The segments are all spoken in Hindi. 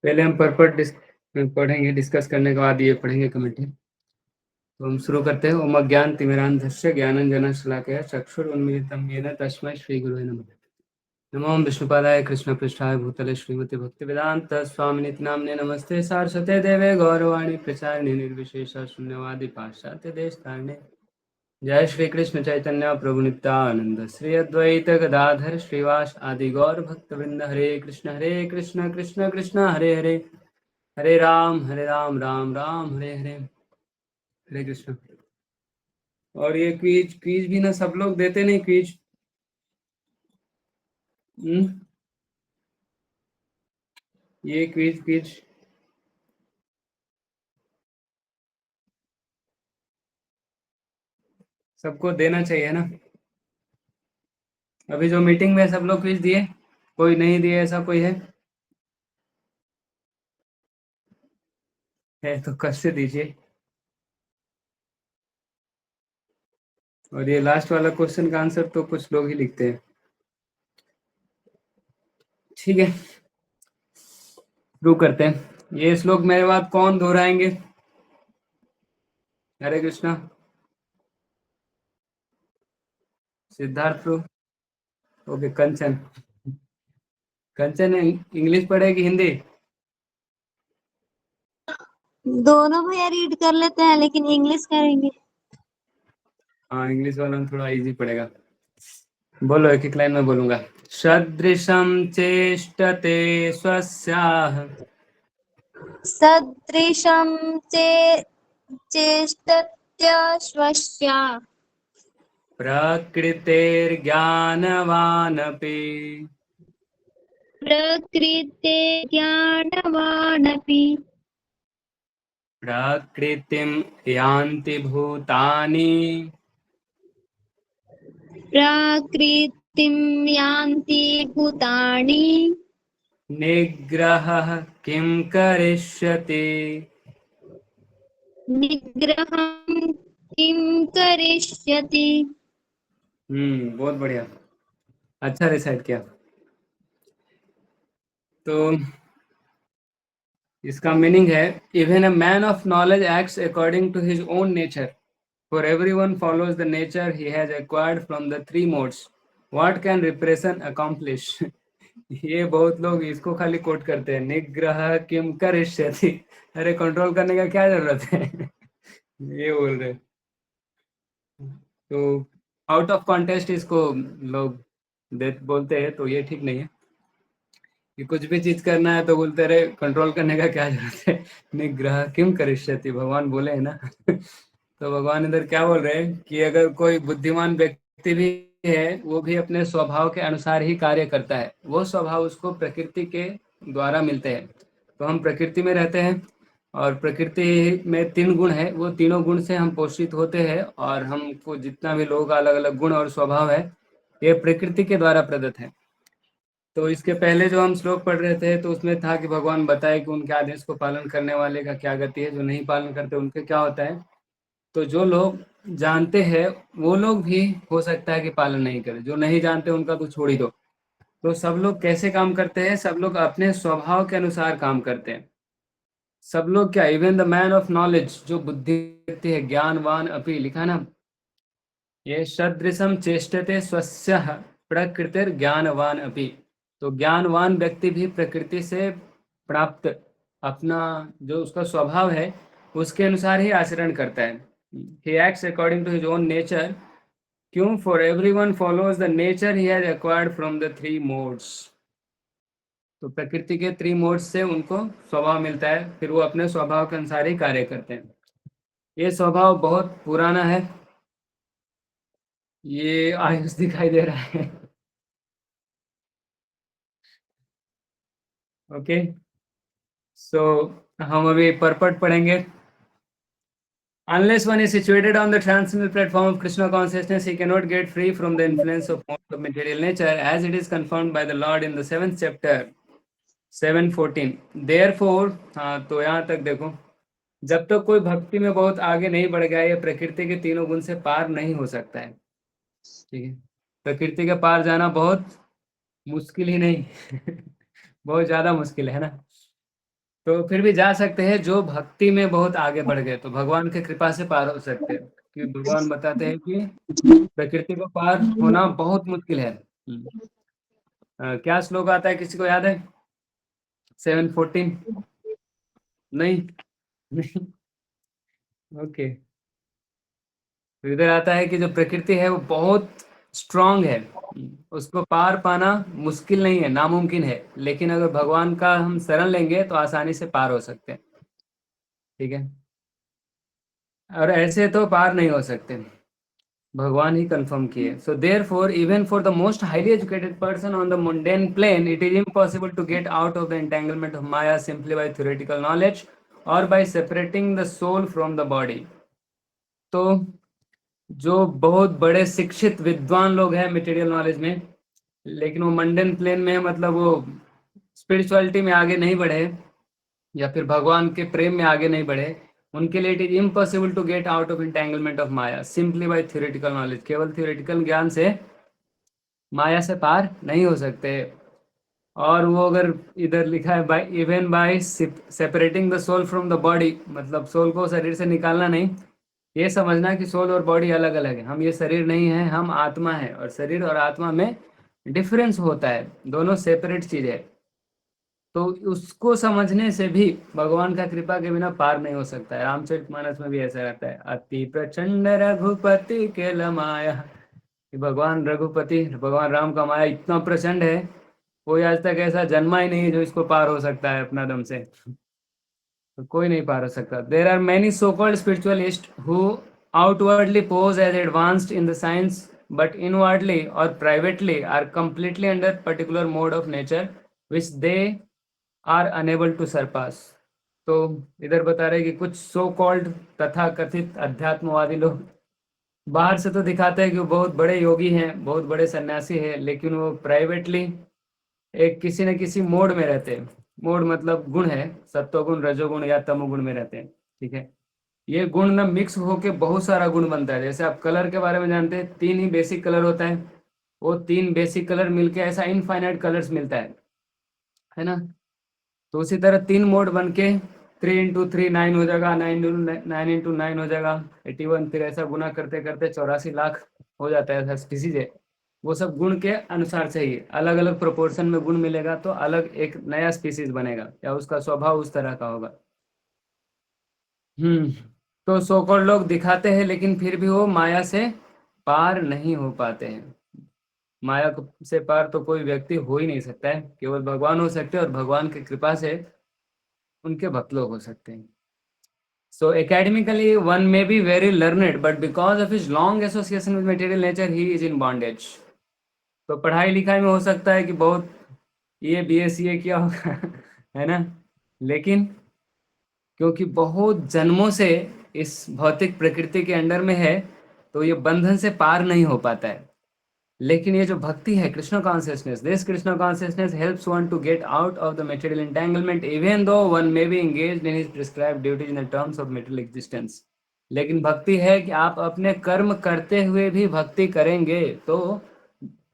पहले हम पर्पट पढ़ेंगे, डिस्कस करने के बाद ये पढ़ेंगे कमेंट्री। तो हम शुरू करते हैं। ओम अज्ञानतिमिरान्धस्य ज्ञानाञ्जनशलाकया चक्षुरुन्मीलितं येन तस्मै श्रीगुरुवे नमः। नमो विष्णुपादाय कृष्णपृष्ठाय भूतले श्रीमते भक्तिवेदांत स्वामिनिति नाम्ने नमस्ते सारस्वते देवे गौरवाणी प्रचारिणे निर्विशेष शून्यवादी पाश्चात्य देशतारिणे। जय श्री कृष्ण चैतन्य प्रभु नित्यानंद श्री अद्वैत गदाधर श्रीवास आदि गौर भक्तवृंद। हरे कृष्ण कृष्ण कृष्ण हरे हरे, हरे राम राम राम हरे हरे। हरे कृष्ण। और ये क्विज क्विज भी ना सब लोग देते नहीं क्विज। ये क्विज क्विज सबको देना चाहिए ना। अभी जो मीटिंग में सब लोग क्विज दिए, कोई नहीं दिए ऐसा कोई है तो कल से दीजिए। और ये लास्ट वाला क्वेश्चन का आंसर तो कुछ लोग ही लिखते हैं। ठीक है, शुरू करते हैं। ये श्लोक मेरे बाद कौन दोहराएंगे? हरे कृष्णा। सिद्धार्थ प्रो। ओके, कंचन। कंचन इंग्लिश पढ़ेगी हिंदी? दोनों भैया रीड कर लेते हैं, लेकिन इंग्लिश करेंगे। हाँ, इंग्लिश वाला में थोड़ा इजी पड़ेगा। बोलो, एक एक लाइन में बोलूंगा। सदृशम चेष्टते स्वस्याः सदृशं चेष्टत्यश्वस्या प्रकृतेर्ज्ञानवानपि प्रकृते ज्ञानवानपि प्रकृतिं यान्ति भूतानि प्रकृतिं यान्ति भूतानि निग्रहः किं करिष्यति। निग्रहं किं करिष्यति। बहुत बढ़िया, अच्छा रिसाइट किया। तो इसका मीनिंग है, even a man of knowledge acts according to his own nature, for everyone follows the nature he has acquired from the three modes, what can repression accomplish. ये बहुत लोग इसको खाली कोट करते हैं, निग्रह किम करिष्यति। अरे कंट्रोल करने का क्या जरूरत है। ये बोल रहे। तो आउट ऑफ कॉन्टेस्ट इसको लोग बोलते हैं, तो ये ठीक नहीं है कि कुछ भी चीज करना है तो बोलते रहे कंट्रोल करने का क्या जरूरत है। निग्रह किम करिष्यति, भगवान बोले है ना। तो भगवान इधर क्या बोल रहे हैं कि अगर कोई बुद्धिमान व्यक्ति भी है, वो भी अपने स्वभाव के अनुसार ही कार्य करता है। वो स्वभाव उसको प्रकृति के द्वारा मिलते हैं। तो हम प्रकृति में रहते हैं, और प्रकृति में तीन गुण है, वो तीनों गुण से हम पोषित होते हैं। और हमको जितना भी लोग अलग अलग गुण और स्वभाव है, ये प्रकृति के द्वारा प्रदत्त है। तो इसके पहले जो हम श्लोक पढ़ रहे थे, तो उसमें था कि भगवान बताए कि उनके आदेश को पालन करने वाले का क्या गति है, जो नहीं पालन करते उनके क्या होता है। तो जो लोग जानते हैं वो लोग भी हो सकता है कि पालन नहीं करें, जो नहीं जानते उनका तो छोड़ ही दो। तो सब लोग कैसे काम करते हैं? सब लोग अपने स्वभाव के अनुसार काम करते हैं। सब लोग क्या, even the man of knowledge, जो बुद्धि व्यक्ति है, ज्ञानवान अपि लिखा ना, ये सदृशम चेष्टते स्वस्य प्रकृतिर ज्ञानवान अपि। तो ज्ञानवान व्यक्ति भी प्रकृति से प्राप्त अपना जो उसका स्वभाव है, उसके अनुसार ही आचरण करता है। He acts according to his own nature. क्यों? For everyone follows the nature he has acquired from the three modes. तो प्रकृति के थ्री मोड्स से उनको स्वभाव मिलता है, फिर वो अपने स्वभाव के अनुसार ही कार्य करते हैं। ये स्वभाव बहुत पुराना है। ये आयुष दिखाई दे रहा है। ओके, सो हम अभी परपट पढ़ेंगे। Unless one is situated on the transcendental platform of Krishna consciousness, he cannot get free from the influence of modes of material nature, as it is confirmed by the Lord in the 7th chapter 7:14. Therefore, हाँ, तो यहाँ तक देखो, जब तक कोई भक्ति में बहुत आगे नहीं बढ़ गया, ये प्रकृति के तीनों गुण से पार नहीं हो सकता है। ठीक है, प्रकृति के पार जाना बहुत मुश्किल ही नहीं। बहुत ज्यादा मुश्किल है ना। तो फिर भी जा सकते हैं जो भक्ति में बहुत आगे बढ़ गए, तो भगवान की कृपा से पार हो सकते हैं, क्योंकि भगवान बताते हैं कि प्रकृति को पार होना बहुत मुश्किल है। क्या श्लोक आता है, किसी को याद है? 7:14? नहीं। नहीं। ओके। तो इधर आता है कि जो प्रकृति है वो बहुत स्ट्रांग है, उसको पार पाना मुश्किल नहीं है, नामुमकिन है, लेकिन अगर भगवान का हम शरण लेंगे तो आसानी से पार हो सकते हैं। ठीक है, और ऐसे तो पार नहीं हो सकते, भगवान ही कंफर्म किए। So therefore even for the most highly educated person on the mundane plane it is impossible to get out of the entanglement of maya simply by theoretical knowledge और by separating the soul from the body. तो जो बहुत बड़े शिक्षित विद्वान लोग हैं मटेरियल नॉलेज में, लेकिन वो मंडन प्लेन में, मतलब वो स्पिरिचुअलिटी में आगे नहीं बढ़े या फिर भगवान के प्रेम में आगे नहीं बढ़े, उनके लिए it is impossible to get out of entanglement of maya simply by theoretical knowledge. केवल थ्योरेटिकल ज्ञान से माया से पार नहीं हो सकते। और वो अगर इधर लिखा है by even by separating the soul from the body, मतलब सोल को शरीर से निकालना नहीं, ये समझना कि सोल और बॉडी अलग अलग है, हम ये शरीर नहीं है, हम आत्मा है, और शरीर और आत्मा में डिफरेंस होता है, दोनों सेपरेट चीज है। तो उसको समझने से भी भगवान का कृपा के बिना पार नहीं हो सकता है। रामचरितमानस में भी ऐसा रहता है, अति प्रचंड रघुपति के लमाया, कि भगवान रघुपति, भगवान राम का माया इतना प्रचंड है, कोई आज तक ऐसा जन्मा ही नहीं है जो इसको पार हो सकता है अपना दम से, तो कोई नहीं पार हो सकता। There are many so called spiritualists who outwardly pose as advanced in the science but inwardly और privately are completely under particular mode of nature which they are unable to surpass. तो इधर बता रहे कि कुछ सो कॉल्ड तथा कथित अध्यात्मवादी लोग बाहर से तो दिखाते हैं कि वो बहुत बड़े योगी हैं, बहुत बड़े सन्यासी हैं, लेकिन वो प्राइवेटली एक किसी न किसी मोड में रहते हैं। मोड मतलब गुण है, सत्वगुण रजोगुण या तमोगुण में रहते हैं। ठीक है, ये गुण ना मिक्स होके बहुत सारा गुण बनता है। जैसे आप कलर के बारे में जानते हैं, 3 ही बेसिक कलर होता है, वो 3 बेसिक कलर मिलके ऐसा इनफाइनाइट कलर्स मिलता है ना। तो उसी तरह 3 मोड बन के 3 × 3 9 हो जाएगा, 9 × 9 हो जाएगा 81, फिर ऐसा गुना करते करते 84 लाख हो जाता है ऐसा स्पीसीज है। वो सब गुण के अनुसार से ही अलग अलग प्रोपोर्शन में गुण मिलेगा तो अलग एक नया स्पीसीज बनेगा, या उसका स्वभाव उस तरह का होगा। हम्म। तो सोकॉल्ड लोग दिखाते हैं, लेकिन फिर भी वो माया से पार नहीं हो पाते हैं। माया से पार तो कोई व्यक्ति हो ही नहीं सकता है, केवल भगवान हो सकते हैं, और भगवान की कृपा से उनके भक्त लोग हो सकते हैं। So academically one may be very learned, but because of his long association with material nature, he is in bondage. तो पढ़ाई लिखाई में हो सकता है कि बहुत ये BSc किया होगा है ना, लेकिन क्योंकि बहुत जन्मों से इस भौतिक प्रकृति के अंडर में है, तो ये बंधन से पार नहीं हो पाता है। लेकिन ये जो भक्ति है, Krishna consciousness, this Krishna consciousness helps one to get out of the material entanglement even though one may be engaged in his prescribed duties in the terms of material existence. लेकिन भक्ति है कि आप अपने कर्म करते हुए भी भक्ति करेंगे तो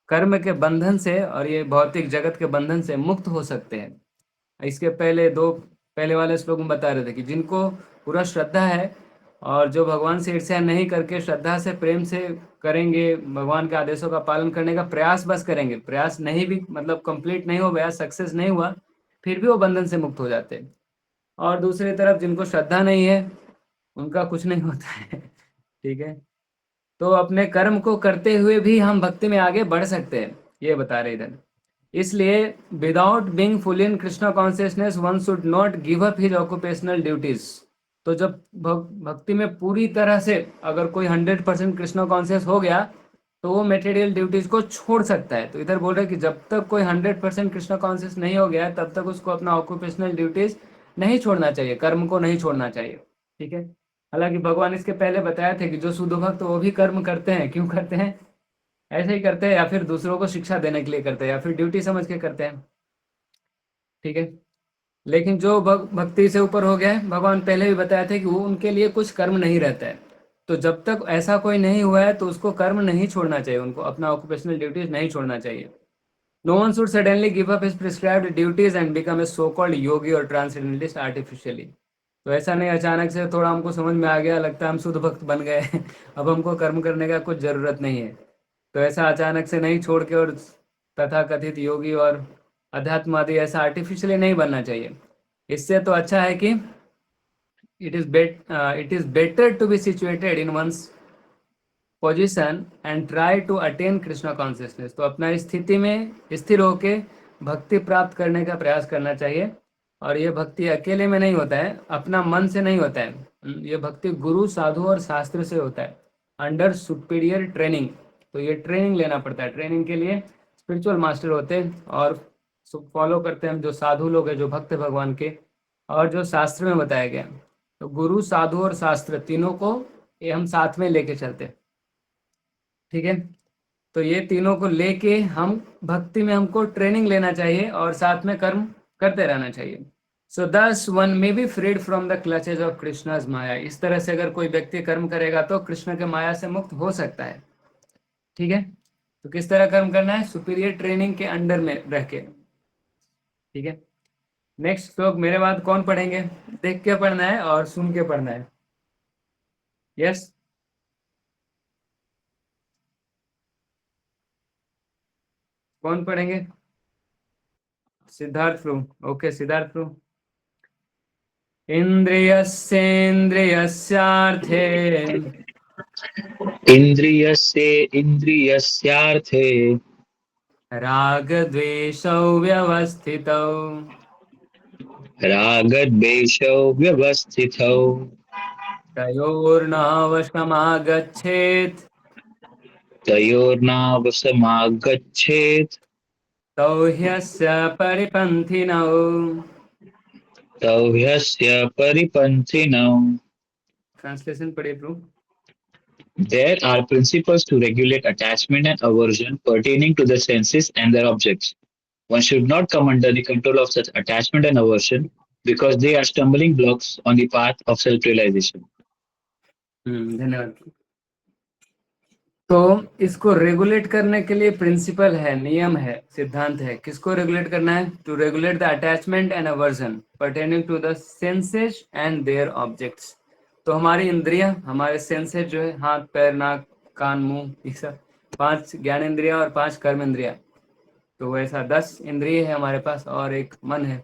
कर्म के बंधन से और ये भौतिक जगत के बंधन से मुक्त हो सकते हैं। इसके पहले वाले श्लोक में बता रहे थे कि जिनको पूरा श्रद्धा है और जो भगवान से ईर्ष्या नहीं करके श्रद्धा से प्रेम से करेंगे, भगवान के आदेशों का पालन करने का प्रयास बस करेंगे, प्रयास नहीं भी मतलब कंप्लीट नहीं हो गया, सक्सेस नहीं हुआ, फिर भी वो बंधन से मुक्त हो जाते हैं। और दूसरी तरफ जिनको श्रद्धा नहीं है उनका कुछ नहीं होता है ठीक है, तो अपने कर्म को करते हुए भी हम भक्ति में आगे बढ़ सकते हैं, ये बता रहे इधर। इसलिए without being full in Krishna consciousness one should not give up his occupational duties. तो जब भक्ति में पूरी तरह से अगर कोई 100% कृष्णा कॉन्शियस हो गया तो वो मेटेरियल ड्यूटीज को छोड़ सकता है। तो इधर बोल रहे हैं कि जब तक कोई 100% कृष्णा कॉन्शियस नहीं हो गया तब तक उसको अपना ऑक्यूपेशनल ड्यूटीज नहीं छोड़ना चाहिए, कर्म को नहीं छोड़ना चाहिए। ठीक है, हालांकि भगवान इसके पहले बताया थे कि जो शुद्ध भक्त वो भी कर्म करते हैं, क्यों करते हैं, ऐसे ही करते हैं, या फिर दूसरों को शिक्षा देने के लिए करते हैं, या फिर ड्यूटी समझ के करते हैं। ठीक है, लेकिन जो भक्ति से ऊपर हो गया है, भगवान पहले भी बताया था कि वो उनके लिए कुछ कर्म नहीं रहता है। तो जब तक ऐसा कोई नहीं हुआ है तो उसको कर्म नहीं छोड़ना चाहिए, उनको अपना ऑक्यूपेशनल ड्यूटीज नहीं छोड़ना चाहिए। No one should suddenly give up his prescribed duties and become a so-called yogi or transcendentalist artificially. तो ऐसा नहीं अचानक से थोड़ा हमको समझ में आ गया, लगता है हम शुद्ध भक्त बन गए अब हमको कर्म करने का कुछ जरूरत नहीं है। तो ऐसा अचानक से नहीं छोड़ के और तथा कथित योगी और अध्यात्मवादी ऐसा आर्टिफिशियली नहीं बनना चाहिए। इससे तो अच्छा है कि it is better to be situated in one's position and try to attain Krishna consciousness. तो अपना स्थिति में स्थिर होके भक्ति प्राप्त करने का प्रयास करना चाहिए। और ये भक्ति अकेले में नहीं होता है, अपना मन से नहीं होता है, ये भक्ति गुरु साधु और शास्त्र से होता है, अंडर सुपीरियर ट्रेनिंग। तो ये ट्रेनिंग लेना पड़ता है। ट्रेनिंग के लिए स्पिरिचुअल मास्टर होते हैं और फॉलो करते हैं जो साधु लोग हैं, जो भक्त है भगवान के, और जो शास्त्र में बताया गया। तो गुरु साधु और शास्त्र तीनों को ये हम साथ में लेके चलते हैं, ठीक है। तो ये तीनों को लेके हम भक्ति में हमको ट्रेनिंग लेना चाहिए और साथ में कर्म करते रहना चाहिए। So thus one may be freed from the clutches of Krishna's maya. इस तरह से अगर कोई व्यक्ति कर्म करेगा तो कृष्ण के माया से मुक्त हो सकता है, ठीक है। तो किस तरह कर्म करना है? सुपीरियर ट्रेनिंग के अंडर में रह के, ठीक है। नेक्स्ट श्लोक मेरे बाद कौन पढ़ेंगे? देख के पढ़ना है और सुन के पढ़ना है। यस, कौन पढ़ेंगे? सिद्धार्थ प्रभु। ओके, सिद्धार्थ प्रभु। इन्द्रियस्येन्द्रियस्यार्थे इन्द्रियस्य इन्द्रियस्यार्थे रागद्वेषौ व्यवस्थितौ रागद्वेषौ व्यवस्थितौ तयोर्नावशमागच्छेत् तयोर्नावसमागच्छेत् तौ ह्यस्य परिपन्थिनौ। तौ ह्यस्य परिपन्थिनौ। ट्रांसलेशन पढ़िए प्रभु। There are principles to regulate attachment and aversion pertaining to the senses and their objects. One should not come under the control of such attachment and aversion because they are stumbling blocks on the path of self-realization. धन्यवाद। तो इसको रेगुलेट करने के लिए प्रिंसिपल है, नियम है, सिद्धांत है। किसको रेगुलेट करना है? To regulate the attachment and aversion pertaining to the senses and their objects. तो हमारी इंद्रियां, हमारे सेंसेस जो है हाथ पैर नाक कान मुंह, ये सब 5 ज्ञान इंद्रिया और 5 कर्म इंद्रिया। तो वैसा 10 इंद्रिय है हमारे पास और एक मन है,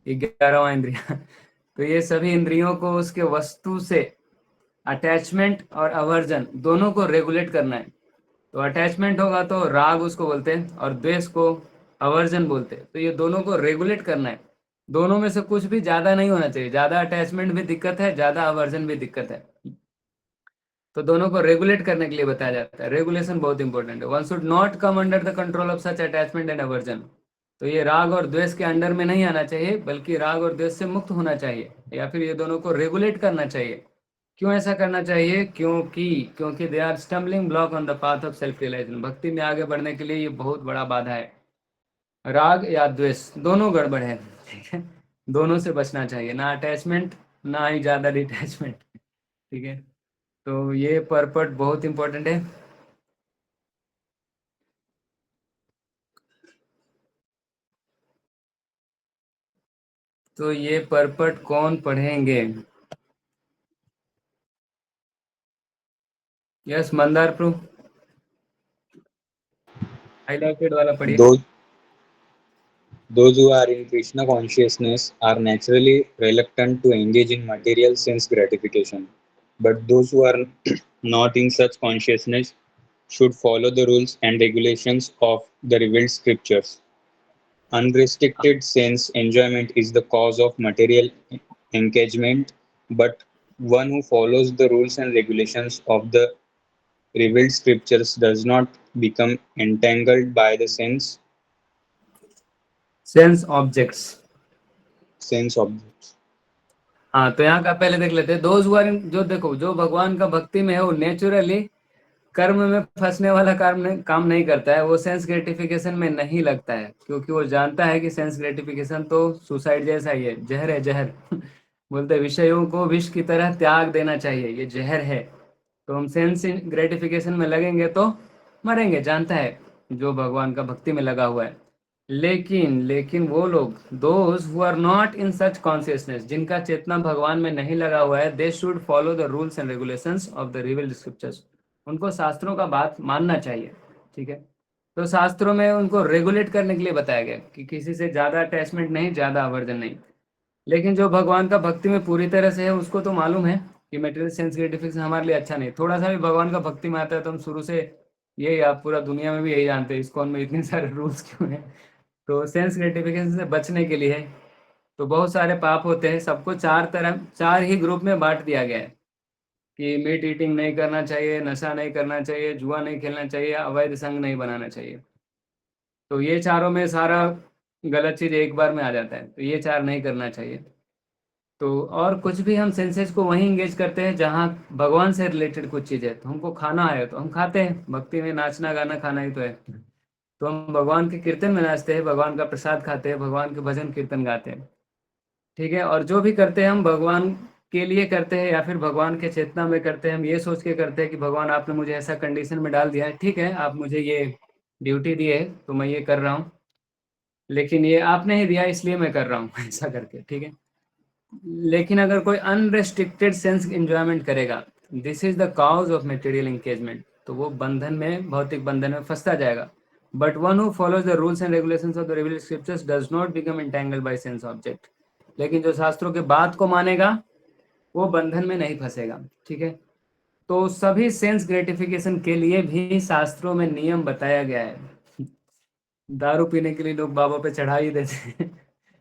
11वां इंद्रिया। तो ये सभी इंद्रियों को उसके वस्तु से अटैचमेंट और अवर्जन दोनों को रेगुलेट करना है। तो अटैचमेंट होगा तो राग उसको बोलते हैं और द्वेष को अवर्जन बोलते हैं। तो ये दोनों को रेगुलेट करना है। दोनों में से कुछ भी ज्यादा नहीं होना चाहिए। ज्यादा अटैचमेंट भी दिक्कत है, ज्यादा अवर्जन भी दिक्कत है। तो दोनों को रेगुलेट करने के लिए बताया जाता है। रेगुलेशन बहुत इंपॉर्टेंट है। One should not come under the control of such attachment and aversion. तो ये राग और द्वेष के अंडर में नहीं आना चाहिए, बल्कि राग और द्वेष से मुक्त होना चाहिए, या फिर ये दोनों को रेगुलेट करना चाहिए। क्यों ऐसा करना चाहिए? क्योंकि they are stumbling block on the path of self realisation. भक्ति में आगे बढ़ने के लिए ये बहुत बड़ा बाधा है। राग या द्वेष दोनों गड़बड़ है, ठीक है। दोनों से बचना चाहिए, ना अटैचमेंट ना ही ज्यादा डिटैचमेंट, ठीक है। तो ये पर्पट बहुत इंपॉर्टेंट है। तो ये पर्पट कौन पढ़ेंगे? यस, मंदार प्रभु हाईलाइटेड वाला पढ़िए। Those who are in Krishna consciousness are naturally reluctant to engage in material sense gratification, but those who are not in such consciousness should follow the rules and regulations of the revealed scriptures. Unrestricted sense enjoyment is the cause of material engagement, but one who follows the rules and regulations of the revealed scriptures does not become entangled by the sense objects. objects. हाँ, तो यहाँ का पहले देख लेते हैं। दोज हु आर इन, जो देखो जो भगवान का भक्ति में है वो नेचुरली कर्म में फंसने वाला काम नहीं करता है। वो सेंस ग्रेटिफिकेशन में नहीं लगता है, क्योंकि वो जानता है कि सेंस ग्रेटिफिकेशन तो सुसाइड जैसा ही है, जहर है, जहर। बोलते विषयों को विष की तरह त्याग देना चाहिए, ये जहर है। तो हम सेंस ग्रेटिफिकेशन में लगेंगे तो मरेंगे, जानता है जो भगवान का भक्ति में लगा हुआ है। लेकिन वो लोग, those who are not in such consciousness, जिनका चेतना भगवान में नहीं लगा हुआ है, they should follow the rules and regulations of the revealed scriptures. उनको शास्त्रों का बात मानना चाहिए, ठीक है। तो शास्त्रों में उनको रेगुलेट करने के लिए बताया गया कि किसी से ज़्यादा अटैचमेंट नहीं, ज़्यादा आवर्जन नहीं। लेकिन जो भगवान का भक्ति में पूरी तरह से है, उसको तो मालूम है कि मटेरियल सेंस ग्रेटिफिकेशन हमारे लिए अच्छा नहीं। थोड़ा सा भी भगवान का भक्ति में आता है तो हम शुरू से यही, आप पूरा दुनिया में भी यही जानते हैं, इस्कॉन में इतने सारे रूल्स क्यों हैं। तो सेंस ग्रेटिफिकेशन से बचने के लिए है। तो बहुत सारे पाप होते हैं, सबको चार ही ग्रुप में बांट दिया गया है कि मीट ईटिंग नहीं करना चाहिए, नशा नहीं करना चाहिए, जुआ नहीं खेलना चाहिए, अवैध संग नहीं बनाना चाहिए। तो ये चारों में सारा गलत चीज़ एक बार में आ जाता है, तो ये चार नहीं करना चाहिए। तो और कुछ भी हम सेंसेस को वहीं इंगेज करते हैं जहाँ भगवान से रिलेटेड कुछ चीज़ है। तो हमको खाना है तो हम खाते हैं, भक्ति में नाचना गाना खाना ही तो है। तो हम भगवान के कीर्तन में नाचते हैं, भगवान का प्रसाद खाते हैं, भगवान के भजन कीर्तन गाते हैं, ठीक है। और जो भी करते हैं हम भगवान के लिए करते हैं या फिर भगवान के चेतना में करते हैं। हम ये सोच के करते हैं कि भगवान आपने मुझे ऐसा कंडीशन में डाल दिया है, ठीक है, आप मुझे ये ड्यूटी दी है तो मैं ये कर रहा हूँ, लेकिन ये आपने ही दिया इसलिए मैं कर रहा हूँ ऐसा करके, ठीक है। लेकिन अगर कोई अनरेस्ट्रिक्टेड सेंस एंजॉयमेंट करेगा, this is the cause of material engagement, तो वो बंधन में, भौतिक बंधन में फंसता जाएगा। But one who follows the rules and regulations of the revealed scriptures does not become entangled by sense object. लेकिन जो शास्त्रों के बात को मानेगा वो बंधन में नहीं फंसेगा, ठीक है। तो सभी सेंस ग्रेटिफिकेशन के लिए भी शास्त्रों में नियम बताया गया है। दारू पीने के लिए लोग बाबा पे चढ़ाई देते हैं,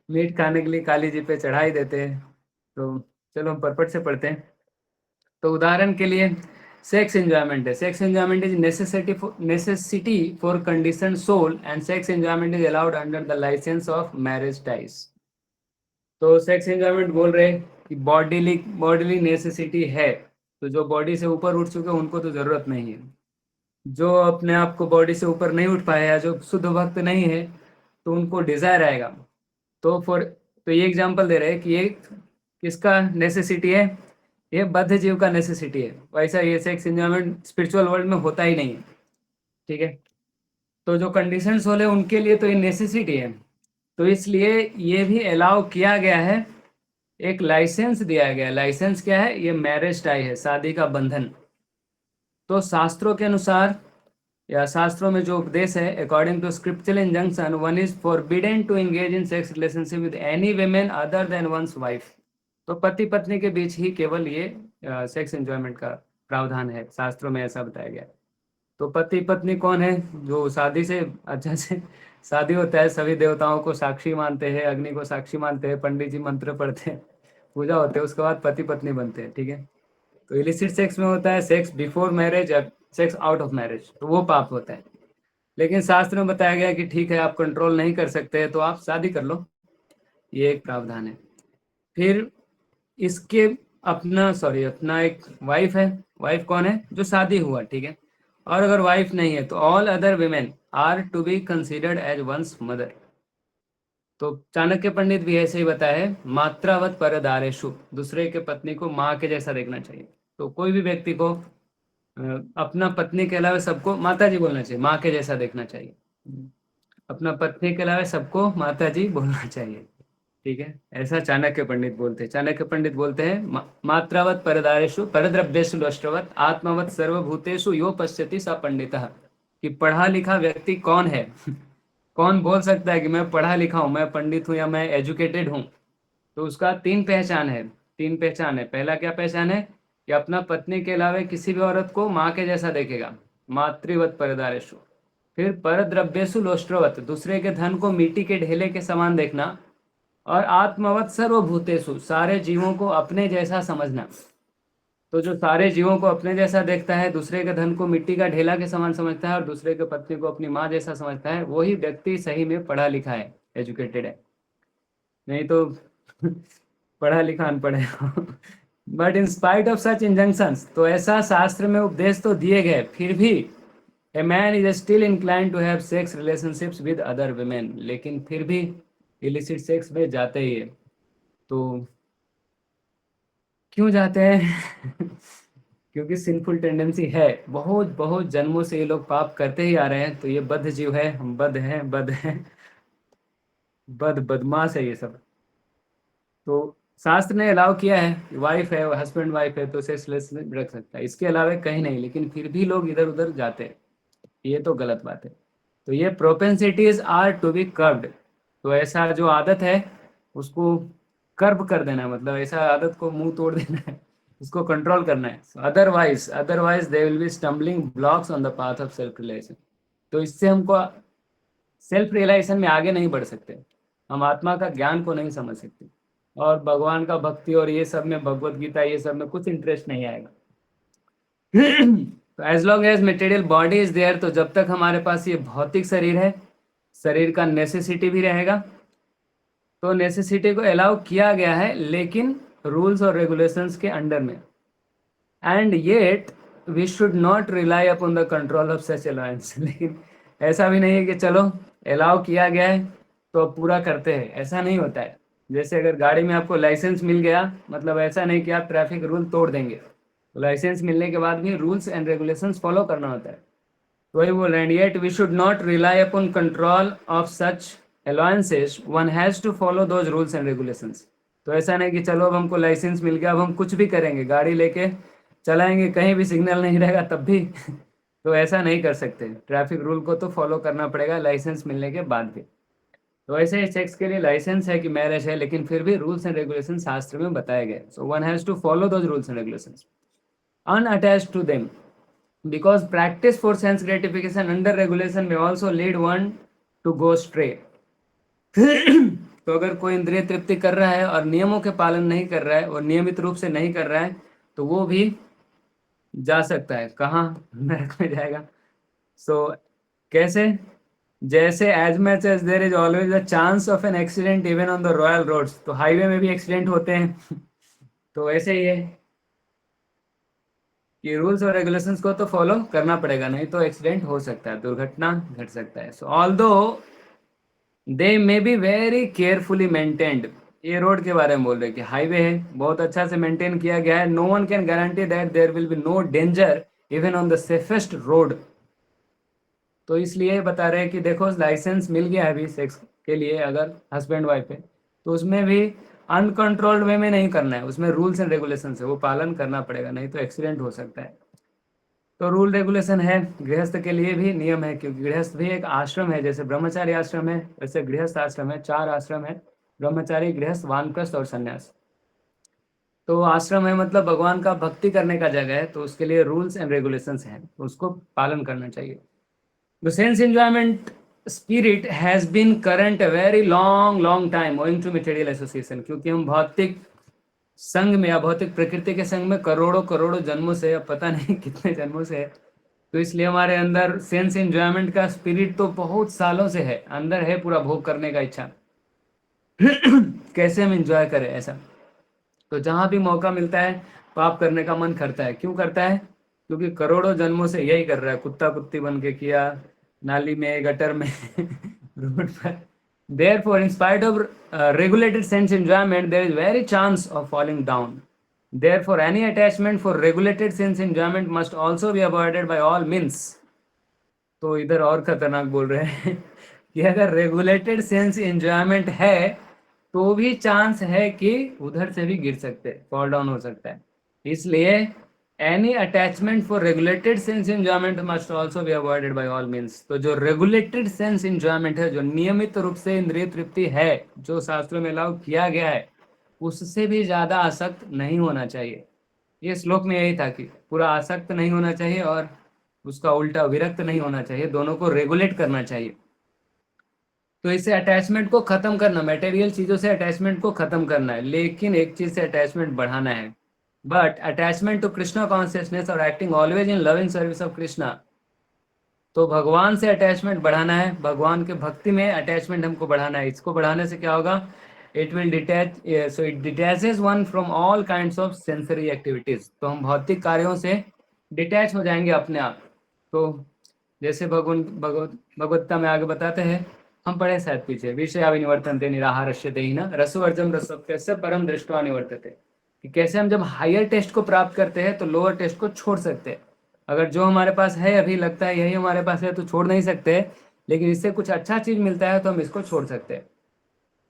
मीट खाने के लिए काली जी पे चढ़ाई देते हैं। तो चलो हम परपट से पढ़ते हैं। तो उदाहरण के लिए सेक्स एंजॉयमेंट है। Sex enjoyment is necessity for condition soul and sex enjoyment is allowed under the licence of marriage ties. तो सेक्स एंजॉयमेंट बोल रहे हैं कि बॉडीली नेसेसिटी है, तो जो बॉडी से ऊपर उठ चुके हैं उनको तो जरूरत नहीं है। जो अपने आप को बॉडी से ऊपर नहीं उठ पाया, जो शुद्ध भक्त नहीं है, तो उनको डिजायर आएगा। तो ये एग्जांपल दे रहे हैं कि ये किसका नेसेसिटी है, ये बद्ध जीव का नेसेसिटी है। वैसा ये सेक्स एंजॉयमेंट स्पिरिचुअल वर्ल्ड में होता ही नहीं है, ठीक है। तो जो कंडीशन सोल है उनके लिए तो ये नेसेसिटी है, तो इसलिए ये भी अलाउ किया गया है, एक लाइसेंस दिया गया है। लाइसेंस क्या है, ये मैरिज टाई है, शादी का बंधन। तो शास्त्रों के अनुसार या शास्त्रों में जो उपदेश है, according to scriptural injunction, one is forbidden to engage in sex relationship with any women other than one's wife. तो पति पत्नी के बीच ही केवल ये सेक्स एंजॉयमेंट का प्रावधान है, शास्त्रों में ऐसा बताया गया है। तो पति पत्नी कौन है, जो शादी से अच्छा से शादी होता है, सभी देवताओं को साक्षी मानते हैं, अग्नि को साक्षी मानते हैं, पंडित जी मंत्र पढ़ते हैं, पूजा होते है, उसके बाद पति पत्नी बनते हैं, ठीक है। तो इलिसिट सेक्स में होता है सेक्स बिफोर मैरिज या सेक्स आउट ऑफ मैरिज, तो वो पाप होता है। लेकिन शास्त्र में बताया गया कि ठीक है, आप कंट्रोल नहीं कर सकते तो आप शादी कर लो, ये एक प्रावधान है। फिर इसके अपना एक वाइफ है। वाइफ कौन है, जो शादी हुआ, ठीक है। और अगर वाइफ नहीं है तो all other women are to be considered as one's mother. तो चाणक्य पंडित भी ऐसे ही बताया है, मात्रावत परदारेशु, दूसरे के पत्नी को माँ के जैसा देखना चाहिए। तो कोई भी व्यक्ति को अपना पत्नी के अलावा सबको माता जी बोलना चाहिए, माँ के जैसा देखना चाहिए। अपना पत्नी के अलावा सबको माता जी बोलना चाहिए, ठीक है। ऐसा चाणक्य पंडित बोलते हैं। चाणक्य पंडित बोलते हैं, मात्रावत परदारेशु परद्रव्येषु लोष्टवत आत्मवत सर्वभूतेषु यो पश्यति स पंडितः। कि पढ़ा लिखा व्यक्ति कौन है कौन बोल सकता है कि मैं पढ़ा लिखा हूँ, मैं पंडित हूँ या मैं एजुकेटेड हूँ। तो उसका तीन पहचान है। पहला क्या पहचान है, कि अपना पत्नी के अलावा किसी भी औरत को माँ के जैसा देखेगा, मातृवत परदारेशु। फिर परद्रव्येषु लोष्ट्रवत, दूसरे के धन को मिट्टी के ढेले के समान देखना। और आत्मवत सर्वभूतेषु, सारे जीवों को अपने जैसा समझना। तो जो सारे जीवों को अपने जैसा देखता है, दूसरे के धन को मिट्टी का ढेला के समान समझता है और दूसरे के पत्नी को अपनी माँ जैसा समझता है, वही व्यक्ति सही में पढ़ा लिखा है, एजुकेटेड है। नहीं तो पढ़ा लिखा अनपढ़ है। But in spite of such injunctions, तो ऐसा शास्त्र में उपदेश तो दिए गए, फिर भी a man is still inclined to have sex relationships with other women, लेकिन फिर भी इलिसिट सेक्स में जाते ही है। तो क्यों जाते हैं? क्योंकि सिंफुल टेंडेंसी है, बहुत बहुत जन्मों से ये लोग पाप करते ही आ रहे हैं। तो ये बद्ध जीव है, हम बद्ध हैं। बदमाश है ये सब। तो शास्त्र ने अलाउ किया है, वाइफ है, हस्बैंड वाइफ है तो सेक्स रिलेशन रख सकता है, इसके अलावा कहीं नहीं, लेकिन फिर भी लोग इधर उधर जाते हैं, ये तो गलत बात है। तो ये propensities are to B curved, तो ऐसा जो आदत है उसको कर्ब कर देना है, मतलब ऐसा आदत को मुंह तोड़ देना है, उसको कंट्रोल करना है। Otherwise they will be stumbling blocks on the path of self realisation. तो इससे हमको सेल्फ रियलाइजेशन में आगे नहीं बढ़ सकते, हम आत्मा का ज्ञान को नहीं समझ सकते, और भगवान का भक्ति और ये सब में, भगवत गीता ये सब में कुछ इंटरेस्ट नहीं आएगा। तो as long as material body is there, तो जब तक हमारे पास ये भौतिक शरीर है, शरीर का नेसेसिटी भी रहेगा। तो नेसेसिटी को अलाउ किया गया है, लेकिन रूल्स और रेगुलेशंस के अंडर में। And yet we should not rely upon the control of such allowance. लेकिन ऐसा भी नहीं है कि चलो अलाउ किया गया है तो अब पूरा करते हैं, ऐसा नहीं होता है। जैसे अगर गाड़ी में आपको लाइसेंस मिल गया, मतलब ऐसा नहीं कि आप ट्रैफिक रूल तोड़ देंगे, तो लाइसेंस मिलने के बाद भी रूल्स एंड रेगुलेशंस फॉलो करना होता है। तो वही बोल रहे हैं, yet we should not rely upon control of such allowances, one has to follow those rules and regulations. तो ऐसा नहीं कि चलो अब हमको लाइसेंस मिल गया, अब हम कुछ भी करेंगे, गाड़ी लेके चलाएंगे, कहीं भी सिग्नल नहीं रहेगा तब भी तो ऐसा नहीं कर सकते, ट्रैफिक रूल को तो फॉलो करना पड़ेगा लाइसेंस मिलने के बाद भी। तो ऐसे ही सेक्स के लिए लाइसेंस है कि मैरिज है, लेकिन फिर भी रूल्स एंड रेगुलेशन शास्त्र में बताए गए। So one has to follow those rules and regulations unattached to them, because practice for sense gratification under regulation may also lead one to go stray। तो अगर कोई इंद्रिय तृप्ति कर रहा है और नियमों के पालन नहीं कर रहा है और नियमित रूप से नहीं कर रहा है, तो वो भी जा सकता है, कहाँ, नरक में जाएगा। सो कैसे, जैसे as much as there is always a chance of an accident even on the royal roads, तो हाईवे में भी एक्सीडेंट होते हैं। तो ऐसे ही है कि रूल्स और रेगुलेशंस को तो फॉलो करना पड़ेगा, नहीं तो एक्सीडेंट हो सकता है, दुर्घटना घट सकता है। सो although they may be very carefully maintained, ये रोड के बारे में बोल रहे हैं कि हाईवे है, बहुत अच्छा से मेंटेन किया गया है, no one can guarantee that there will be no danger even on the safest road. तो इसलिए बता रहे हैं कि देखो लाइसेंस मिल गया है अभी सेक्स के लिए, अगर हस्बैंड वाइफ है तो उसमें भी अनकंट्रोल्ड वे में नहीं करना है, उसमें रूल्स एंड रेगुलेशन है वो पालन करना पड़ेगा, नहीं तो एक्सीडेंट हो सकता है। तो रूल रेगुलेशन है, गृहस्थ के लिए भी नियम है, क्योंकि गृहस्थ भी एक आश्रम है, जैसे ब्रह्मचारी आश्रम है वैसे गृहस्थ आश्रम है, 4 आश्रम है, ब्रह्मचारी, गृहस्थ, वानप्रस्थ और संन्यास। तो आश्रम है मतलब भगवान का भक्ति करने का जगह है, तो उसके लिए रूल्स एंड रेगुलेशंस हैं, तो उसको पालन करना चाहिए। The sense enjoyment spirit has been current a very long time owing to material association, क्योंकि हम भौतिक संग में या भौतिक प्रकृति के संग में करोड़ों जन्मों से, अब पता नहीं कितने जन्मों से है, तो इसलिए हमारे अंदर सेंस एंजॉयमेंट का स्पिरिट तो बहुत सालों से है, अंदर है पूरा भोग करने का इच्छा। कैसे हम एंजॉय करें ऐसा, तो जहां भी मौका मिलता है पाप करने का मन करता है। क्यों करता है? क्योंकि करोड़ों जन्मों से यही कर रहा है, कुत्ता कुत्ती बन के किया, नाली में, गटर में, रोड पर। Therefore, in spite of regulated sense enjoyment, there is very chance of falling down. Therefore, any attachment for regulated sense enjoyment must also be avoided by all means. तो इधर और खतरनाक बोल रहे हैं कि अगर रेगुलेटेड सेंस एंजॉयमेंट है तो भी चांस है कि उधर से भी गिर सकते हैं, फॉल डाउन हो सकता है। इसलिए any attachment for regulated sense enjoyment must also be avoided by all means. तो जो रेगुलेटेड सेंस एंजॉयमेंट है, जो नियमित रूप से इंद्रिय तृप्ति है, जो शास्त्रों में अलाउ किया गया है, उससे भी ज्यादा आसक्त नहीं होना चाहिए। ये श्लोक में यही था कि पूरा आसक्त नहीं होना चाहिए और उसका उल्टा विरक्त नहीं होना चाहिए, दोनों को रेगुलेट करना चाहिए। तो इससे अटैचमेंट को खत्म करना, मटेरियल चीजों से अटैचमेंट को खत्म करना है, लेकिन एक चीज से अटैचमेंट बढ़ाना है। But attachment to Krishna consciousness और acting always in loving service of Krishna, तो भगवान से अटैचमेंट बढ़ाना है, भगवान के भक्ति में अटैचमेंट हमको बढ़ाना है। इसको बढ़ाने से क्या होगा? It will detach, so it detaches one from all kinds of sensory activities. तो हम भौतिक कार्यों से डिटैच हो जाएंगे अपने आप। तो जैसे भगवत्ता में आगे बताते हैं, हम पढ़े शायद पीछे, विषया विनिवर्तन्ते निराहारस्यते ही न रसवर्जम रसोप्यस्य परम दृष्ट्वा निवर्तते, कि कैसे हम जब हायर टेस्ट को प्राप्त करते हैं तो लोअर टेस्ट को छोड़ सकते हैं। अगर जो हमारे पास है अभी लगता है यही हमारे पास है तो छोड़ नहीं सकते, लेकिन इससे कुछ अच्छा चीज मिलता है तो हम इसको छोड़ सकते हैं।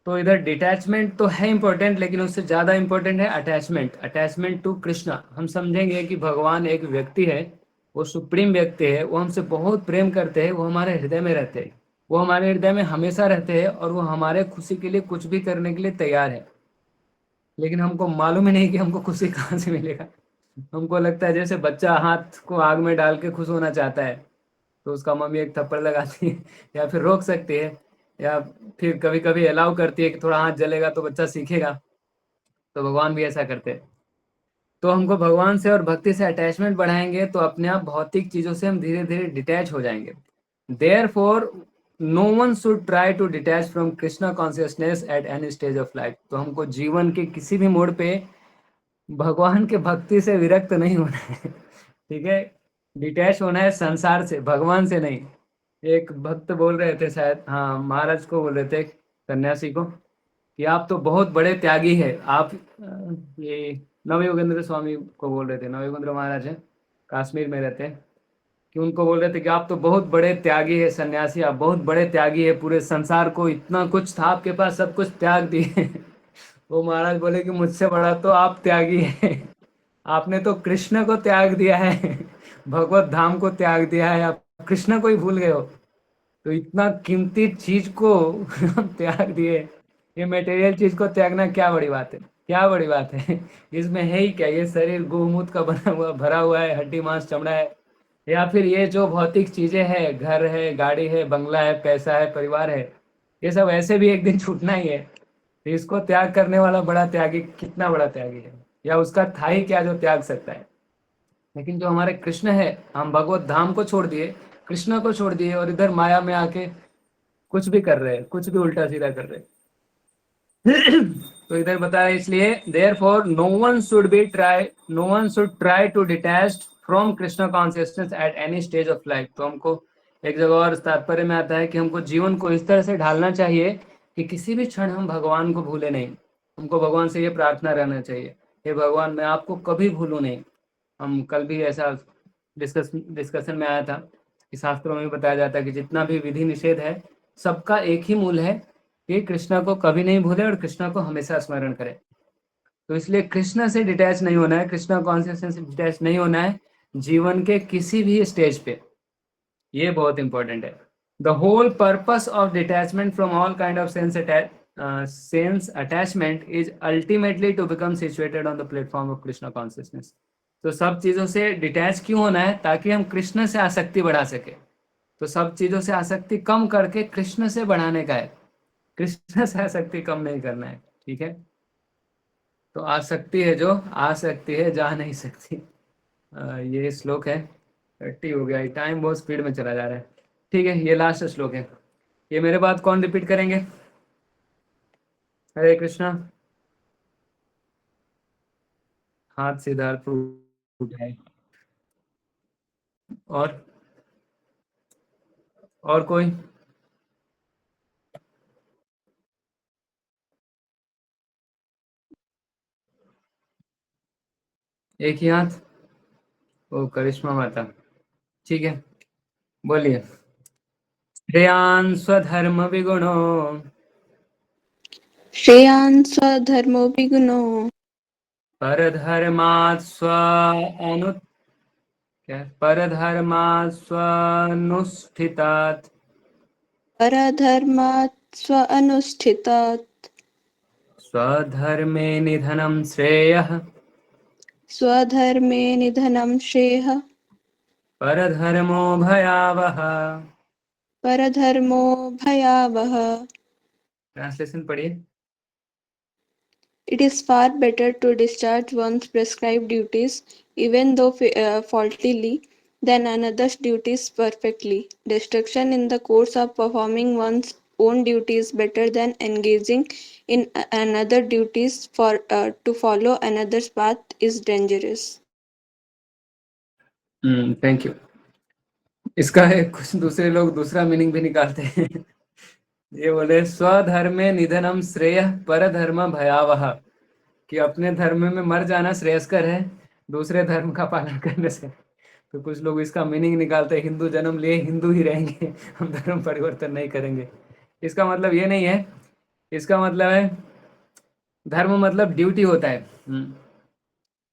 तो इधर डिटैचमेंट तो है इंपॉर्टेंट, लेकिन उससे ज़्यादा इंपॉर्टेंट है अटैचमेंट। Attachment to Krishna. हम समझेंगे कि भगवान एक व्यक्ति है, वो सुप्रीम व्यक्ति है, वो हमसे बहुत प्रेम करते हैं, वो हमारे हृदय में रहते हैं, वो हमारे हृदय में हमेशा रहते हैं, और वो हमारे खुशी के लिए कुछ भी करने के लिए तैयार है। लेकिन हमको मालूम ही नहीं कि हमको खुशी कहाँ से मिलेगा। हमको लगता है जैसे बच्चा हाथ को आग में डाल के खुश होना चाहता है, तो उसका मम्मी एक थप्पड़ लगाती है या फिर रोक सकती है, या फिर कभी कभी अलाउ करती है कि थोड़ा हाथ जलेगा तो बच्चा सीखेगा। तो भगवान भी ऐसा करते हैं। तो हमको भगवान से और भक्ति से अटैचमेंट बढ़ाएंगे तो अपने आप भौतिक चीजों से हम धीरे धीरे डिटैच हो जाएंगे। Therefore no one should try to detach from Krishna consciousness at any stage of life. तो हमको जीवन के किसी भी मोड़ पे भगवान के भक्ति से विरक्त नहीं होना है। ठीक है, डिटैच होना है संसार से, भगवान से नहीं। एक भक्त बोल रहे थे शायद, हाँ, महाराज को बोल रहे थे, सन्यासी को, कि आप तो बहुत बड़े त्यागी है। आप ये नवयोगेंद्र स्वामी को बोल रहे थे, नवयोगेंद्र महाराज है, कश्मीर में रहते हैं, कि उनको बोल रहे थे कि आप तो बहुत बड़े त्यागी है सन्यासी, आप बहुत बड़े त्यागी है, पूरे संसार को इतना कुछ था आपके पास, सब कुछ त्याग दिए। वो महाराज बोले कि मुझसे बड़ा तो आप त्यागी है। आपने तो कृष्ण को त्याग दिया है, भगवत धाम को त्याग दिया है, आप कृष्ण को ही भूल गए हो। तो इतना कीमती चीज को त्याग दिए। ये मटेरियल चीज को त्यागना क्या बड़ी बात है, क्या बड़ी बात है। इसमें है ही क्या, ये शरीर गोमूत्र का बना हुआ भरा हुआ है, हड्डी मांस चमड़ा है, या फिर ये जो भौतिक चीजें हैं, घर है, गाड़ी है, बंगला है, पैसा है, परिवार है, ये सब ऐसे भी एक दिन छूटना ही है। तो इसको त्याग करने वाला बड़ा त्यागी कितना बड़ा त्यागी है, या उसका था ही क्या जो त्याग सकता है। लेकिन जो हमारे कृष्ण है, हम भगवत धाम को छोड़ दिए, कृष्ण को छोड़ दिए, और इधर माया में आके कुछ भी कर रहे हैं, कुछ भी उल्टा सीधा कर रहे हैं। तो इधर बता रहे, इसलिए therefore no one should try to detach from Krishna consciousness at any stage of life. तो हमको एक जगह और तात्पर्य में आता है कि हमको जीवन को इस तरह से ढालना चाहिए कि किसी भी क्षण हम भगवान को भूले नहीं। हमको भगवान से ये प्रार्थना रहना चाहिए, हे भगवान, मैं आपको कभी भूलूं नहीं। हम कल भी ऐसा डिस्कशन में आया था कि शास्त्रों में बताया जाता है कि जितना भी विधि निषेध है, सबका एक ही मूल है कि कृष्णा को कभी नहीं भूले और कृष्णा को हमेशा स्मरण करें। तो इसलिए कृष्णा से डिटैच नहीं होना है, कृष्णा कॉन्शियसनेस से डिटैच नहीं होना है जीवन के किसी भी स्टेज पे। ये बहुत इंपॉर्टेंट है। The whole purpose of detachment from all kind of sense attachment is ultimately to become situated on the platform of Krishna consciousness. तो सब चीजों से डिटैच क्यों होना है? ताकि हम कृष्ण से आसक्ति बढ़ा सके। तो सब चीजों से आसक्ति कम करके कृष्ण से बढ़ाने का है, कृष्ण से आसक्ति कम नहीं करना है। ठीक है, तो आसक्ति है जो आसक्ति है जा नहीं सकती। ये श्लोक है, 30 हो गया, टाइम बहुत स्पीड में चला जा रहा है। ठीक है, ये लास्ट श्लोक है। ये मेरे बात कौन रिपीट करेंगे? हरे कृष्णा। हाथ सिद्धार्थ उठाए। और कोई? एक ही हाथ? ओ, करिश्मा माता। ठीक है, बोलिए। श्रेयान् स्वधर्म विगुणो श्रेयान् स्वधर्मो विगुणो परधर्मात् स्वनुष्ठितात् परधर्मात् स्वअनुष्ठितात् स्वधर्मे निधनं श्रेयः स्वधर्मे निधनं श्रेयः परधर्मो भयावह। परधर्मो भयावह। ट्रांसलेशन पढ़िए। It is far better to discharge one's prescribed duties, even though faultily, than another's duties perfectly. Destruction in the course of performing one's own duties better than engaging in another duties to follow another's path is dangerous. Thank you. इसका है कुछ दूसरे लोग दूसरा मीनिंग भी निकालते हैं। ये बोले स्वधर्मे निधनम श्रेय परधर्म भयावह, कि अपने धर्म में मर जाना श्रेयस्कर है दूसरे धर्म का पालन करने से। तो कुछ लोग इसका मीनिंग निकालते हैं, हिंदू जन्म लिए हिंदू ही रहेंगे, हम धर्म परिवर्तन नहीं करेंगे। इसका मतलब ये नहीं है इसका मतलब है धर्म मतलब ड्यूटी होता है।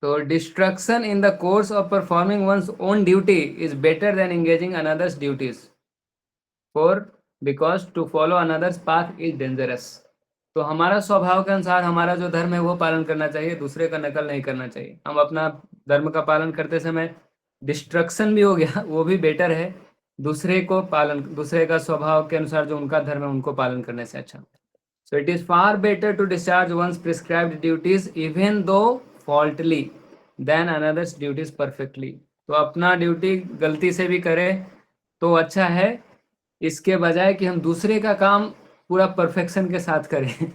तो destruction in the course of performing one's own duty is better than engaging another's duties for because to follow another's path is dangerous. तो हमारा स्वभाव के अनुसार हमारा जो धर्म है वो पालन करना चाहिए, दूसरे का नकल नहीं करना चाहिए। हम अपना धर्म का पालन करते समय डिस्ट्रक्शन भी हो गया वो भी बेटर है दूसरे का स्वभाव के अनुसार जो उनका धर्म है उनको पालन करने से अच्छा। So it is far better to discharge one's prescribed duties even though faultily than another's duties perfectly. तो अपना ड्यूटी गलती से भी करें तो अच्छा है, इसके बजाय कि हम दूसरे का काम पूरा परफेक्शन के साथ करें।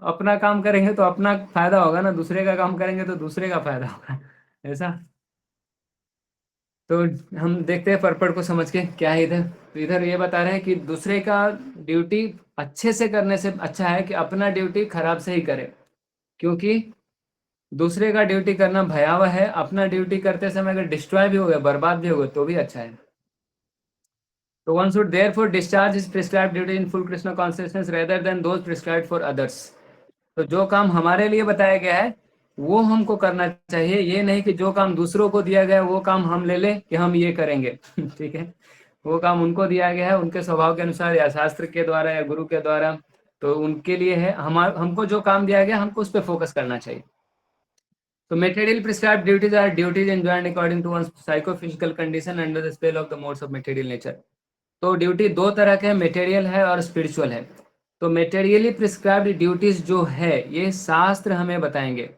अपना काम करेंगे तो अपना फायदा होगा ना, दूसरे का काम करेंगे तो दूसरे का फायदा होगा, ऐसा। तो हम देखते हैं पर्पट को समझ के क्या है इधर। तो इधर ये बता रहे हैं कि दूसरे का ड्यूटी अच्छे से करने से अच्छा है कि अपना ड्यूटी खराब से ही करे, क्योंकि दूसरे का ड्यूटी करना भयावह है। अपना ड्यूटी करते समय अगर डिस्ट्रॉय भी हो गया, बर्बाद भी हो गया, तो भी अच्छा है। तो one should therefore discharge his prescribed duty in full Krishna consciousness rather than those prescribed for others. तो जो काम हमारे लिए बताया गया है वो हमको करना चाहिए, ये नहीं कि जो काम दूसरों को दिया गया है वो काम हम ले ले कि हम ये करेंगे। ठीक है, वो काम उनको दिया गया है उनके स्वभाव के अनुसार या शास्त्र के द्वारा या गुरु के द्वारा, तो उनके लिए है। हमको जो काम दिया गया हमको उस पर फोकस करना चाहिए। तो material prescribed duties are duties enjoyed according to one's psychophysical condition under the spell of the modes of material nature. तो ड्यूटी दो तरह के, मटेरियल है और स्पिरिचुअल है। तो मटेरियली प्रिस्क्राइब्ड ड्यूटीज जो है ये शास्त्र हमें बताएंगे,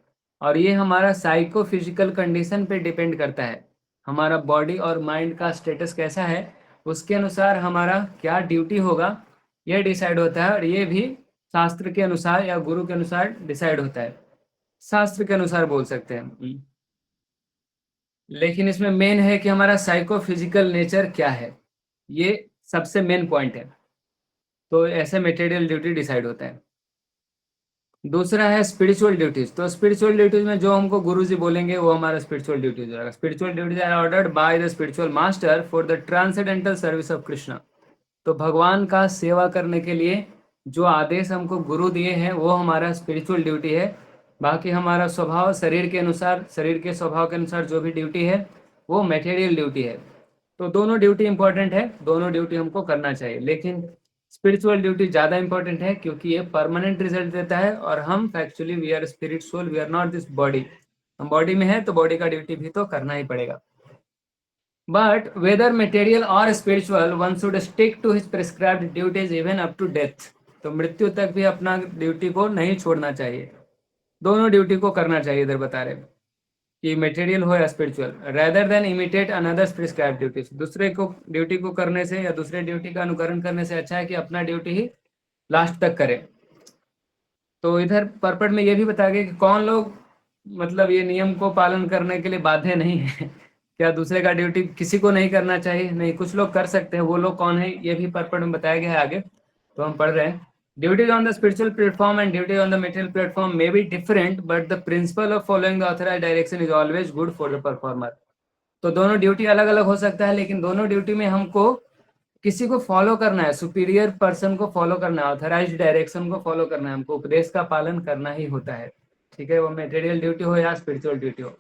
और ये हमारा साइकोफिजिकल कंडीशन पे डिपेंड करता है। हमारा बॉडी और माइंड का स्टेटस कैसा है उसके अनुसार हमारा क्या ड्यूटी होगा ये डिसाइड होता है, और ये भी शास्त्र के अनुसार या गुरु के अनुसार डिसाइड होता है। शास्त्र के अनुसार बोल सकते हैं, लेकिन इसमें मेन है कि हमारा साइकोफिजिकल नेचर क्या है, ये सबसे मेन पॉइंट है। तो ऐसे मटेरियल ड्यूटी डिसाइड होता है। दूसरा है स्पिरिचुअल ड्यूटीज। तो स्पिरिचुअल ड्यूटीज में जो हमको गुरुजी बोलेंगे वो हमारा स्पिरिचुअल ड्यूटीज होगा। Spiritual duties are ordered by the spiritual master for the transcendental service of Krishna. तो भगवान का सेवा करने के लिए जो आदेश हमको गुरु दिए हैं वो हमारा स्पिरिचुअल ड्यूटी है। बाकी हमारा स्वभाव शरीर के अनुसार, शरीर के स्वभाव के अनुसार जो भी ड्यूटी है वो मटेरियल ड्यूटी है। तो दोनों ड्यूटी इंपॉर्टेंट है, दोनों ड्यूटी हमको करना चाहिए, लेकिन स्पिरिचुअल ड्यूटी ज़्यादा इंपॉर्टेंट है क्योंकि ये परमानेंट रिजल्ट देता है। और हम actually we are spirit soul, we are not this body. हम बॉडी में है तो बॉडी का ड्यूटी भी तो करना ही पड़ेगा। बट वेदर मटेरियल और spiritual one should stick to his prescribed duties even up to death. तो मृत्यु तक भी अपना ड्यूटी को नहीं छोड़ना चाहिए, दोनों ड्यूटी को करना चाहिए। इधर बता रहे कि मटेरियल हो या spiritual, rather than imitate another's prescribed duties. दूसरे को ड्यूटी को करने से या दूसरे ड्यूटी का अनुकरण करने से अच्छा है कि अपना ड्यूटी ही लास्ट तक करे। तो इधर पर्पट में ये भी बताया गया कि कौन लोग मतलब ये नियम को पालन करने के लिए बाध्य नहीं है। क्या दूसरे का ड्यूटी किसी को नहीं करना चाहिए? नहीं, कुछ लोग कर सकते हैं। वो लोग कौन है ये भी पर्पट में बताया गया है आगे, तो हम पढ़ रहे हैं। Duties on the spiritual platform and duties on the material platform may be different, but the principle of following the authorized direction is always good for the performer. तो दोनों ड्यूटी अलग अलग हो सकता है, लेकिन दोनों ड्यूटी में हमको किसी को फॉलो करना है, सुपीरियर पर्सन को फॉलो करना है, ऑथराइज्ड डायरेक्शन को फॉलो करना है, हमको उपदेश का पालन करना ही होता है। ठीक है, वो मटेरियल ड्यूटी हो या स्पिरिचुअल ड्यूटी हो।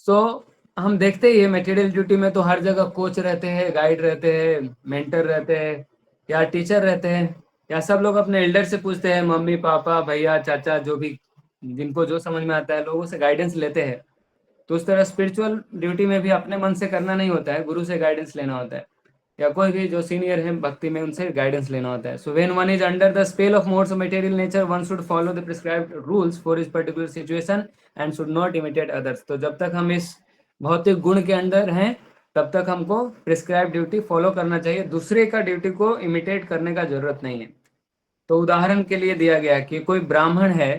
सो हम देखते ही है मटेरियल ड्यूटी में तो हर जगह कोच रहते हैं, गाइड रहते हैं, मेंटर रहते हैं या टीचर रहते हैं, या सब लोग अपने एल्डर से पूछते हैं, मम्मी पापा भैया चाचा जो भी जिनको जो समझ में आता है लोगों से गाइडेंस लेते हैं। तो उस तरह स्पिरिचुअल ड्यूटी में भी अपने मन से करना नहीं होता है, गुरु से गाइडेंस लेना होता है, या कोई भी जो सीनियर है भक्ति में उनसे गाइडेंस लेना होता है। So when one is under the spell of modes of material nature one should follow the prescribed rules for his particular situation and should not imitate others. तो जब तक हम इस भौतिक गुण के अंदर हैं तब तक हमको प्रिस्क्राइब ड्यूटी फॉलो करना चाहिए, दूसरे का ड्यूटी को इमिटेट करने का जरूरत नहीं है। तो उदाहरण के लिए दिया गया कि कोई ब्राह्मण है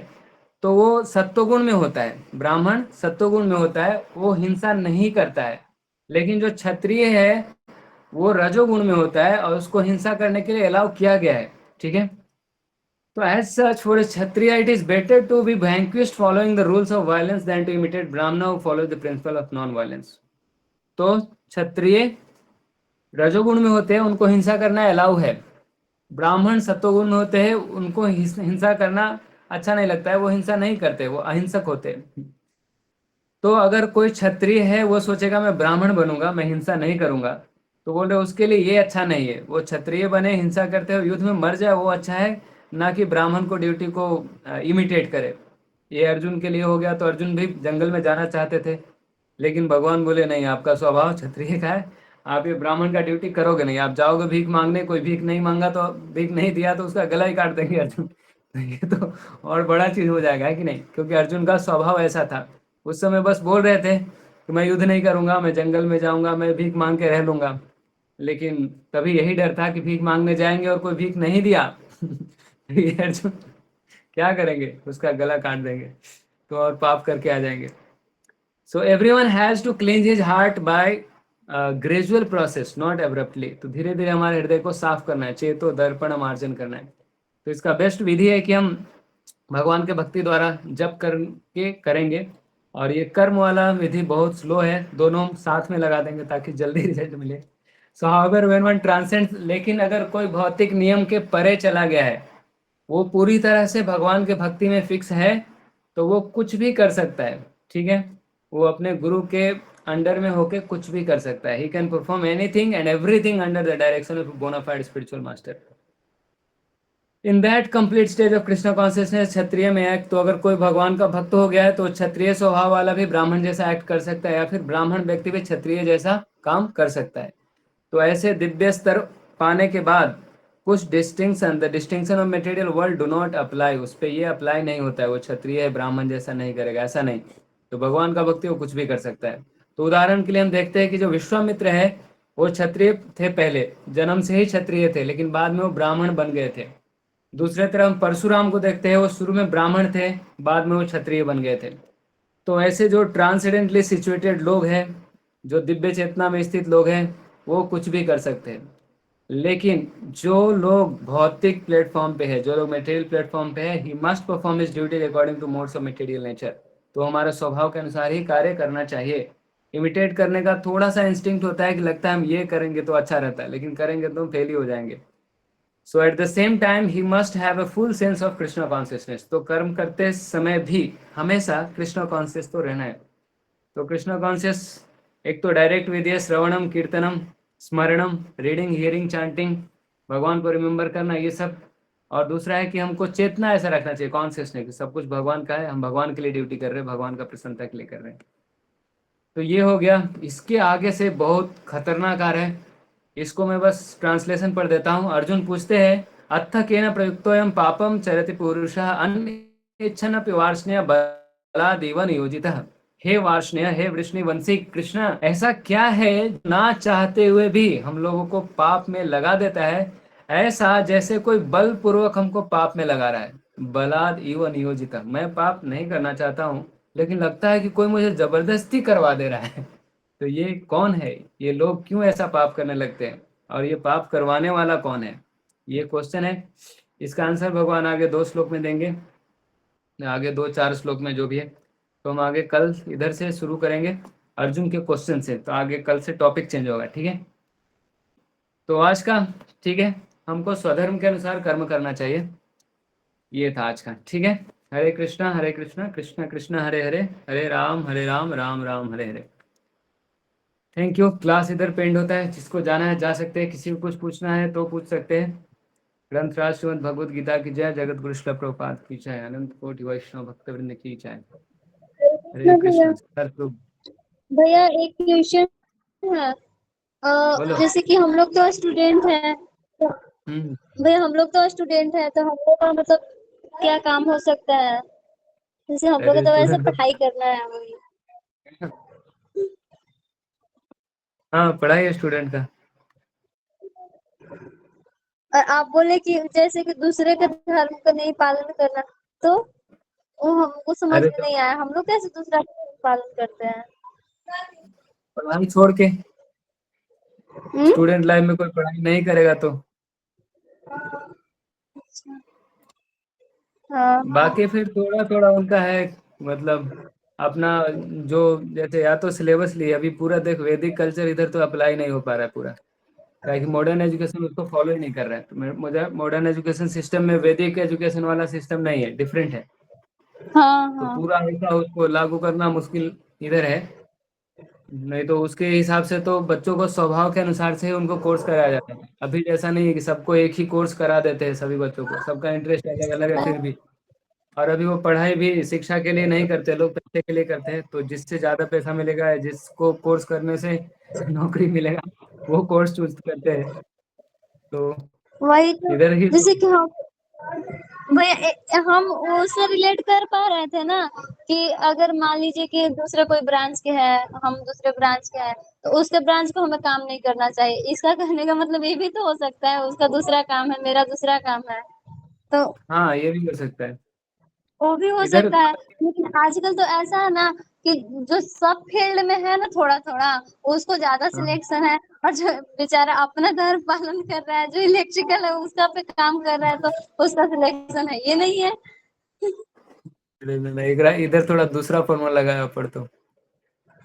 तो वो सत्वगुण में होता है, ब्राह्मण सत्वगुण में होता है, वो हिंसा नहीं करता है। लेकिन जो क्षत्रिय है वो रजोगुण में होता है और उसको हिंसा करने के लिए अलाउ किया गया है। ठीक है, तो as such for kshatriya it is better to be vanquished following the rules of violence than to imitate Brahmin who follow the principle of non violence. तो क्षत्रिय रजोगुण में होते हैं, उनको हिंसा करना अलाउ है, ब्राह्मण सत्वगुण में होते हैं, उनको हिंसा करना अच्छा नहीं लगता है, वो हिंसा नहीं करते, वो अहिंसक होते हैं। तो अगर कोई क्षत्रिय है वो सोचेगा मैं ब्राह्मण बनूंगा, मैं हिंसा नहीं करूंगा, तो बोल रहे उसके लिए ये अच्छा नहीं है। वो क्षत्रिय बने, हिंसा करते हुए युद्ध में मर जाए, वो अच्छा है, ना कि ब्राह्मण को ड्यूटी को इमिटेट करे। ये अर्जुन के लिए हो गया। तो अर्जुन भी जंगल में जाना चाहते थे, लेकिन भगवान बोले नहीं, आपका स्वभाव क्षत्रिय का है, आप ये ब्राह्मण का ड्यूटी करोगे नहीं, आप जाओगे भीख मांगने, कोई भीख नहीं मांगा तो भीख नहीं दिया तो उसका गला ही काट देंगे अर्जुन। तो ये तो और बड़ा चीज हो जाएगा, है कि नहीं? क्योंकि अर्जुन का स्वभाव ऐसा था। उस समय बस बोल रहे थे कि मैं युद्ध नहीं करूंगा, मैं जंगल में जाऊंगा, मैं भीख मांग के रह लूंगा, लेकिन तभी यही डर था कि भीख मांगने जाएंगे और कोई भीख नहीं दिया तो ये अर्जुन क्या करेंगे, उसका गला काट देंगे, तो और पाप करके आ जाएंगे। So everyone has to cleanse his heart by gradual process, not abruptly. तो धीरे धीरे हमारे हृदय को साफ करना है, चेतो दर्पण मार्जन करना है। तो इसका बेस्ट विधि है कि हम भगवान के भक्ति द्वारा जप करके करेंगे। और ये कर्म वाला विधि बहुत स्लो है, दोनों साथ में लगा देंगे ताकि जल्दी रिजल्ट मिले। सो हाउएवर व्हेन वन ट्रांसेंड्स, लेकिन अगर कोई भौतिक नियम के परे चला गया है, वो पूरी तरह से भगवान के भक्ति में फिक्स है, तो वो कुछ भी कर सकता है। ठीक है, वो अपने गुरु के अंडर में होके कुछ भी कर सकता है। He can perform anything and everything under the direction of bona fide spiritual master. In that complete stage of Krishna consciousness kshatriya may act. तो अगर कोई भगवान का भक्त हो गया है तो क्षत्रिय स्वभाव वाला भी ब्राह्मण जैसा एक्ट कर सकता है, या फिर ब्राह्मण व्यक्ति भी क्षत्रिय जैसा काम कर सकता है। तो ऐसे दिव्य स्तर पाने के बाद कुछ distinction, the distinction of material world do not apply, उस पर ये अप्लाई नहीं होता है, वो क्षत्रिय है ब्राह्मण जैसा नहीं करेगा, ऐसा नहीं। तो भगवान का भक्ति वो कुछ भी कर सकता है। तो उदाहरण के लिए हम देखते हैं कि जो विश्वामित्र है वो क्षत्रिय थे, पहले जन्म से ही क्षत्रिय थे, लेकिन बाद में वो ब्राह्मण बन गए थे। दूसरे तरफ हम परशुराम को देखते हैं, वो शुरू में ब्राह्मण थे, बाद में वो क्षत्रिय बन गए थे। तो ऐसे जो ट्रांसेंडेंटली सिचुएटेड लोग हैं, जो दिव्य चेतना में स्थित लोग हैं, वो कुछ भी कर सकते हैं। लेकिन जो लोग भौतिक प्लेटफॉर्म पे है, जो लोग मटेरियल प्लेटफॉर्म पे है, he must perform his duty according two modes of material nature. तो हमारे स्वभाव के अनुसार ही कार्य करना चाहिए। इमिटेट करने का थोड़ा सा इंस्टिंक्ट होता है कि लगता है हम ये करेंगे तो अच्छा रहता है, लेकिन करेंगे तो हम फेल ही हो जाएंगे। So at the same time he must have a full sense of Krishna consciousness. तो कर्म करते समय भी हमेशा कृष्ण कॉन्शियस तो रहना है। तो कृष्ण कॉन्शियस एक तो डायरेक्ट विधि है, श्रवणम कीर्तनम स्मरणम, रीडिंग हियरिंग चांटिंग, भगवान को रिमेम्बर करना, ये सब। और दूसरा है कि हमको चेतना ऐसा रखना चाहिए, कॉन्शियस नहीं कि सब कुछ भगवान का है, हम भगवान के लिए ड्यूटी कर रहे हैं, भगवान का प्रसन्नता के लिए कर रहे हैं। तो ये हो गया। इसके आगे से बहुत खतरनाक आ रहा है, इसको मैं बस ट्रांसलेशन पढ़ देता हूँ। अर्जुन पूछते हैं, अत्थ केन प्रयुक्तोऽयं पापम चरति पुरुषः अन्येच्छन्नपि वार्ष्णेय बलादेव नियोजितः। हे वार्ष्णेय, हे वृष्णिवंशी कृष्ण, ऐसा क्या है ना चाहते हुए भी हम लोगों को पाप में लगा देता है, ऐसा जैसे कोई बल पूर्वक हमको पाप में लगा रहा है। बलाद इव नियोजितः, मैं पाप नहीं करना चाहता हूँ, लेकिन लगता है कि कोई मुझे जबरदस्ती करवा दे रहा है। तो ये कौन है, ये लोग क्यों ऐसा पाप करने लगते हैं, और ये पाप करवाने वाला कौन है, ये क्वेश्चन है। इसका आंसर भगवान आगे 2 श्लोक में देंगे, आगे 2-4 श्लोक में जो भी है। तो हम आगे कल इधर से शुरू करेंगे अर्जुन के क्वेश्चन से, तो आगे कल से टॉपिक चेंज होगा, ठीक है। तो आज का, ठीक है, हमको स्वधर्म के अनुसार कर्म करना चाहिए, ये था आज का, ठीक है। Hare Krishna Krishna Krishna Hare Hare, Hare Ram Ram Ram Hare Hare. Thank you. Class इधर पेंड होता है, जिसको जाना है जा सकते हैं, किसी को कुछ पूछना है तो पूछ सकते हैं। ग्रंथराज श्रीमद् भगवद गीता की जय, जगत गुरु श्रील प्रभुपाद की जय, अनंत कोटि वैष्णव भक्तवृंद की जय। हरे कृष्ण। सर तो भैया एक क्वेश्चन है। बोलो। जैसे कि हम लोग तो स्टूडेंट हैं, तो भैया हम लोग तो स्टूडेंट हैं, तो हम लोग का मतलब क्या काम हो सकता है? जैसे हम लोग को अरे तो वैसे स्टूडेंट तो, पढ़ाई करना है वही। हाँ पढ़ाई है स्टूडेंट का। और आप बोले कि जैसे कि दूसरे के धर्म का नहीं पालन करना, तो वो हमको समझ अरे में तो नहीं आया, हम लोग कैसे दूसरा का पालन करते हैं? पढ़ाई छोड़ के, हम्म? स्टूडेंट लाइफ में कोई पढ़ाई नहीं करेगा तो हाँ बाकी फिर थोड़ा थोड़ा उनका है, मतलब अपना जो, जैसे या तो सिलेबस लिए, अभी पूरा देख वैदिक कल्चर इधर तो अप्लाई नहीं हो पा रहा है पूरा। कि मॉडर्न एजुकेशन उसको फॉलो ही नहीं कर रहा है। तो मुझे मॉडर्न एजुकेशन सिस्टम में वैदिक एजुकेशन वाला सिस्टम नहीं है, डिफरेंट है। हाँ तो हाँ। पूरा ऐसा उसको लागू करना मुश्किल इधर है। नहीं तो उसके हिसाब से तो बच्चों को स्वभाव के अनुसार से ही उनको कोर्स कराया जाता है। अभी जैसा नहीं है कि सबको एक ही कोर्स करा देते हैं सभी बच्चों को, सबका इंटरेस्ट अलग अलग है फिर भी। और अभी वो पढ़ाई भी शिक्षा के लिए नहीं करते, लोग पैसे के लिए करते हैं। तो जिससे ज्यादा पैसा मिलेगा, जिसको कोर्स करने से नौकरी मिलेगा, वो कोर्स चूज करते हैं। तो वही तो, इधर ही जैसे कि हम उससे रिलेट कर पा रहे थे ना कि अगर मान लीजिए कि दूसरे कोई ब्रांच के है, हम दूसरे ब्रांच के हैं, तो उसके ब्रांच को हमें काम नहीं करना चाहिए। इसका कहने का मतलब ये भी तो हो सकता है, उसका दूसरा काम है, मेरा दूसरा काम है, तो हाँ, ये भी हो सकता है वो भी हो इधर। सकता है। लेकिन आजकल तो ऐसा है ना कि जो सब फील्ड में है ना थोड़ा थोड़ा, उसको ज्यादा हाँ, सिलेक्शन है। और जो बेचारा अपना घर पालन कर रहा है, जो इलेक्ट्रिकल है उसका पे काम कर रहा है, तो उसका सिलेक्शन है, ये नहीं है। इधर थोड़ा दूसरा फॉर्मूला लगाया पड़ तो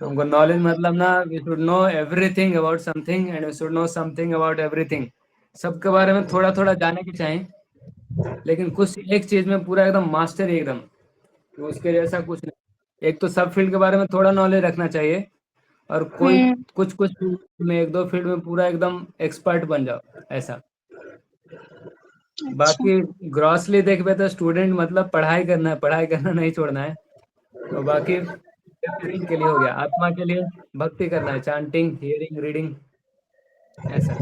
हमको नॉलेज मतलब ना, we should know everything about something and we should know something about everything. सबके बारे में थोड़ा थोड़ा जाने की चाहिए, लेकिन कुछ एक चीज में पूरा एकदम मास्टर एकदम, तो उसके जैसा कुछ नहीं। एक तो सब फील्ड के बारे में थोड़ा नॉलेज रखना चाहिए, और कोई हम्म। कुछ कुछ फील्ड में, एक दो फील्ड में पूरा एकदम एक्सपर्ट बन जाओ ऐसा। अच्छा। बाकी ग्रॉसली देखबे तो स्टूडेंट मतलब पढ़ाई करना है, पढ़ाई करना नहीं छोड़ना है। और बाकी शरीर के लिए हो गया, आत्मा के लिए भक्ति करना है, चांटिंग, हियरिंग, रीडिंग, ऐसा।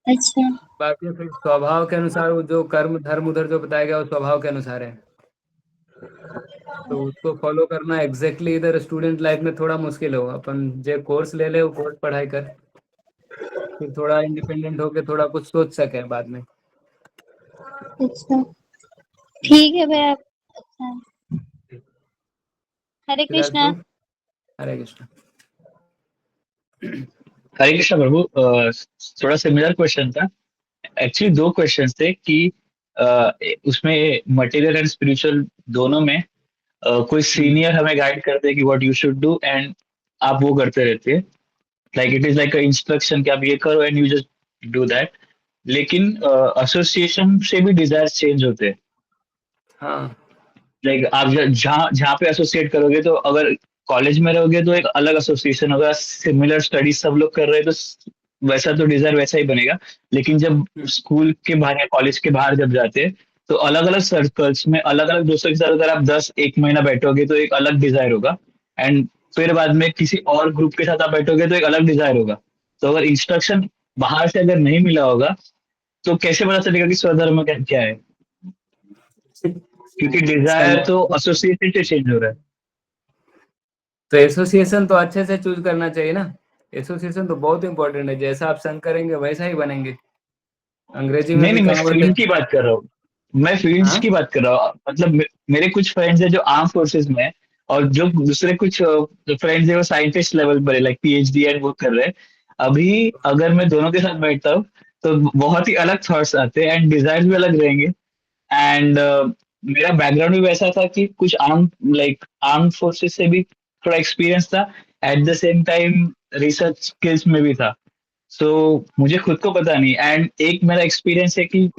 अच्छा। बाकी फिर स्वभाव के अनुसार वो जो कर्म धर्म उधर जो बताया गया वो स्वभाव के अनुसार है, तो उसको फॉलो करना एग्जैक्टली इधर स्टूडेंट लाइफ में थोड़ा मुश्किल हो। अपन जो कोर्स ले ले वो कोर्स पढ़ाई कर, फिर थोड़ा इंडिपेंडेंट होके थोड़ा कुछ सोच सके बाद में। अच्छा, ठीक है भैया। अच्छा, हरे सिद्धार्थ, कृष्णा। हरे कृष्ण। हरे कृष्ण प्रभु, थोड़ा सिमिलर क्वेश्चन था। एक्चुअली दो क्वेश्चन थे कि उसमें मटेरियल एंड स्पिरिचुअल दोनों में कोई सीनियर हमें गाइड करते हैं कि what you should do, and आप वो करते रहते हैं, like it is like instruction कि आप ये करो and you just do that. लेकिन एसोसिएशन से भी डिजायर चेंज होते हैं। हाँ, लाइक आप जहाँ जहाँ पे एसोसिएट करोगे, तो अगर कॉलेज में रहोगे तो एक अलग एसोसिएशन होगा, सिमिलर स्टडीज सब लोग कर रहे हैं, तो वैसा तो डिजायर वैसा ही बनेगा। लेकिन जब स्कूल के बाहर या कॉलेज के बाहर जब जाते हैं, तो अलग अलग सर्कल्स में अलग अलग दोस्तों के साथ अगर आप 10 एक महीना बैठोगे तो एक अलग डिजायर होगा, एंड फिर बाद में किसी और ग्रुप के साथ आप बैठोगे तो एक अलग डिजायर होगा। तो अगर इंस्ट्रक्शन बाहर से अगर नहीं मिला होगा, तो कैसे पता चलेगा कि स्वधर्म क्या क्या है? क्योंकि डिजायर सही। तो एसोसिएशन से चेंज हो रहा है। तो एसोसिएशन तो अच्छे से चूज करना चाहिए ना, एसोसिएशन तो बहुत इंपॉर्टेंट है, जैसा आप संग करेंगे वैसा ही बनेंगे। अंग्रेजी में नहीं भी नहीं, मैं कहावत है। फील्ड की बात कर रहा हूँ। मैं फील्ड्स हाँ, की बात कर रहा हूँ, मतलब मेरे कुछ फ्रेंड्स हैं जो आर्म फोर्सेस में हैं, और जो दूसरे कुछ फ्रेंड्स हैं वो साइंटिस्ट लेवल पर है, लाइक पीएचडी एंड वो कर रहे हैं। अभी अगर मैं दोनों के साथ बैठता हूँ, तो बहुत ही अलग थॉट्स आते हैं एंड डिजायर भी अलग रहेंगे। एंड मेरा बैकग्राउंड भी वैसा था कि कुछ आर्म फोर्सेस से भी थोड़ा एक्सपीरियंस था, eight the same time research skills में भी था। सो मुझे खुद को पता नहीं, एंड एक मेरा एक्सपीरियंस है कि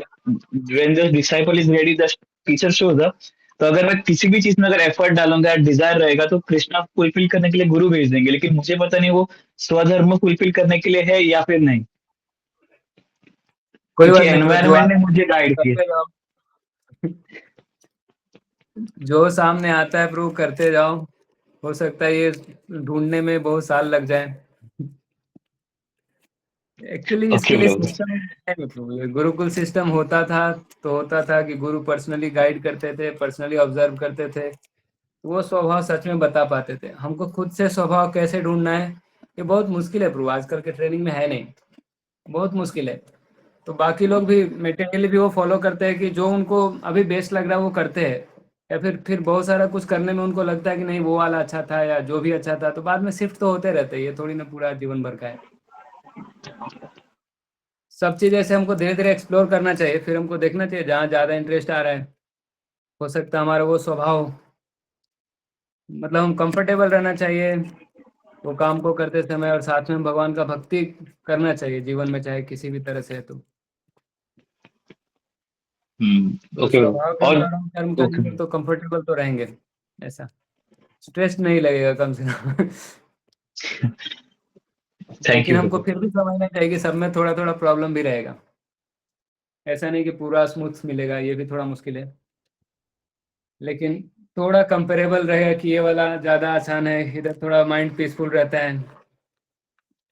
when the disciple is ready the teacher shows up। तो अगर मैं किसी भी चीज में अगर एफर्ट डालूंगा, डिजायर रहेगा, तो कृष्णा फुलफिल करने के लिए गुरु भेज देंगे, लेकिन मुझे पता नहीं वो स्वधर्म फुलफिल करने के लिए है या फिर नहीं, कोई क्योंकि बात नहीं ब्रो, जो एनवायरनमेंट आप ने मुझे गाइड किया। करते जाओ, जो सामने आता है प्रूव करते जाओ। हो सकता है ये ढूंढने में बहुत साल लग जाए। एक्चुअली इसके ओके लिए ब्रो। सिस्टम है नहीं proof। ये गुरुकुल सिस्टम होता था तो होता था कि गुरु पर्सनली गाइड करते थे, पर्सनली ऑब्जर्व करते थे, तो वो स्वभाव सच में बता पाते थे। हमको खुद से स्वभाव कैसे ढूंढना है, ये बहुत मुश्किल है प्रूव, आजकल के ट्रेनिंग में है नहीं, बहुत मुश्किल है। तो बाकी लोग भी मेटेरियली भी वो फॉलो करते हैं कि जो उनको अभी बेस्ट लग रहा है वो करते हैं, या फिर बहुत सारा कुछ करने में उनको लगता है कि नहीं वो वाला अच्छा था या जो भी अच्छा था, तो बाद में शिफ्ट तो होते रहते हैं, ये थोड़ी ना पूरा जीवन भर का है। सब चीज़ ऐसे हमको धीरे धीरे एक्सप्लोर करना चाहिए, फिर हमको देखना चाहिए जहाँ ज़्यादा इंटरेस्ट आ रहा है। हो सकता है हमारा वो स्वभाव, मतलब हम कंफर्टेबल रहना चाहिए, वो काम को करते समय और साथ में भगवान का भक्ति करना चाहिए जीवन में, चाहे किसी भी तरह से है तो ओके प्रभु। स्वभाव के और अनुसार हम कर्म ओके करेंगे तो कंफर्टेबल तो रहेंगे, ऐसा स्ट्रेस नहीं लगेगा कम से कम। थैंक लेकिन यू हमको प्रभु। फिर भी समझना चाहिए कि सब में थोड़ा थोड़ा प्रॉब्लम भी रहेगा, ऐसा नहीं कि पूरा स्मूथ मिलेगा, ये भी थोड़ा मुश्किल है। लेकिन थोड़ा कंपेरेबल रहेगा कि ये वाला ज़्यादा आसान है, इधर थोड़ा माइंड पीसफुल रहता है,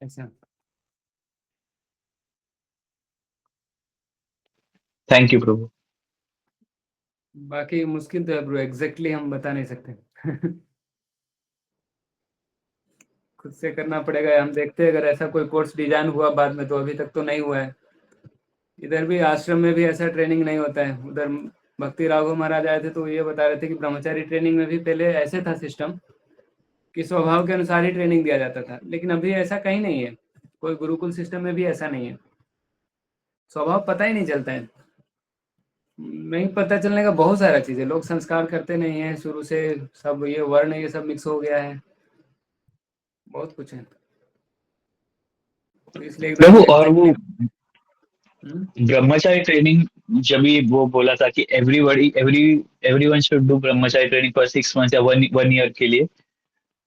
ऐसा। थैंक यू प्रभु। बाकी मुश्किल तो है ब्रो, एग्जैक्टली हम बता नहीं सकते। खुद से करना पड़ेगा, हम देखते हैं अगर ऐसा कोई कोर्स डिजाइन हुआ बाद में, तो अभी तक तो नहीं हुआ है। इधर भी आश्रम में भी ऐसा ट्रेनिंग नहीं होता है। उधर भक्ति राघव महाराज आए थे तो ये बता रहे थे कि ब्रह्मचारी ट्रेनिंग में भी पहले ऐसे था सिस्टम कि स्वभाव के अनुसार ही ट्रेनिंग दिया जाता था, लेकिन अभी ऐसा कहीं नहीं है, कोई गुरुकुल सिस्टम में भी ऐसा नहीं है, स्वभाव पता ही नहीं चलता है। नहीं पता चलने का बहुत सारा चीज़ है, लोग संस्कार करते नहीं है शुरू से, सब ये वर्ण ये सब मिक्स हो गया है, बहुत कुछ है, तो इसलिए एकदम प्रभु से और वो एग्जैक्टली। ब्रह्मचारी ट्रेनिंग, जब भी वो बोला था कि everyone should do Brahmachari training for 6 months या वन ईयर के लिए,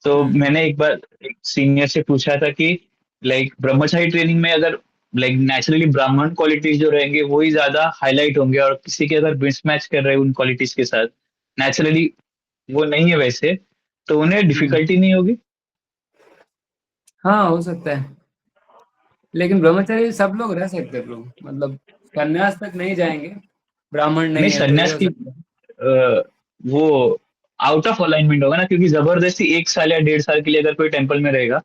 तो मैंने एक बार एक सीनियर से पूछा था कि लाइक ब्रह्मचारी ट्रेनिंग में अगर लाइक नेचुरली ब्राह्मण क्वालिटीज जो रहेंगे वो ही ज्यादा हाईलाइट होंगे, और किसी के अगर मिसमैच कर रहे हैं उन क्वालिटीज के साथ, नेचुरली वो नहीं है वैसे, तो उन्हें डिफिकल्टी नहीं होगी? हाँ हो सकता है, लेकिन ब्रह्मचारी सब लोग रह सकते हैं लोग, मतलब संन्यास तक नहीं जाएंगे, ब्राह्मण नहीं, नहीं है तो ये सन्यास हो की सकता है। वो आउट ऑफ अलाइनमेंट होगा ना, क्योंकि जबरदस्ती 1 साल या 1.5 साल के लिए अगर कोई टेम्पल में रहेगा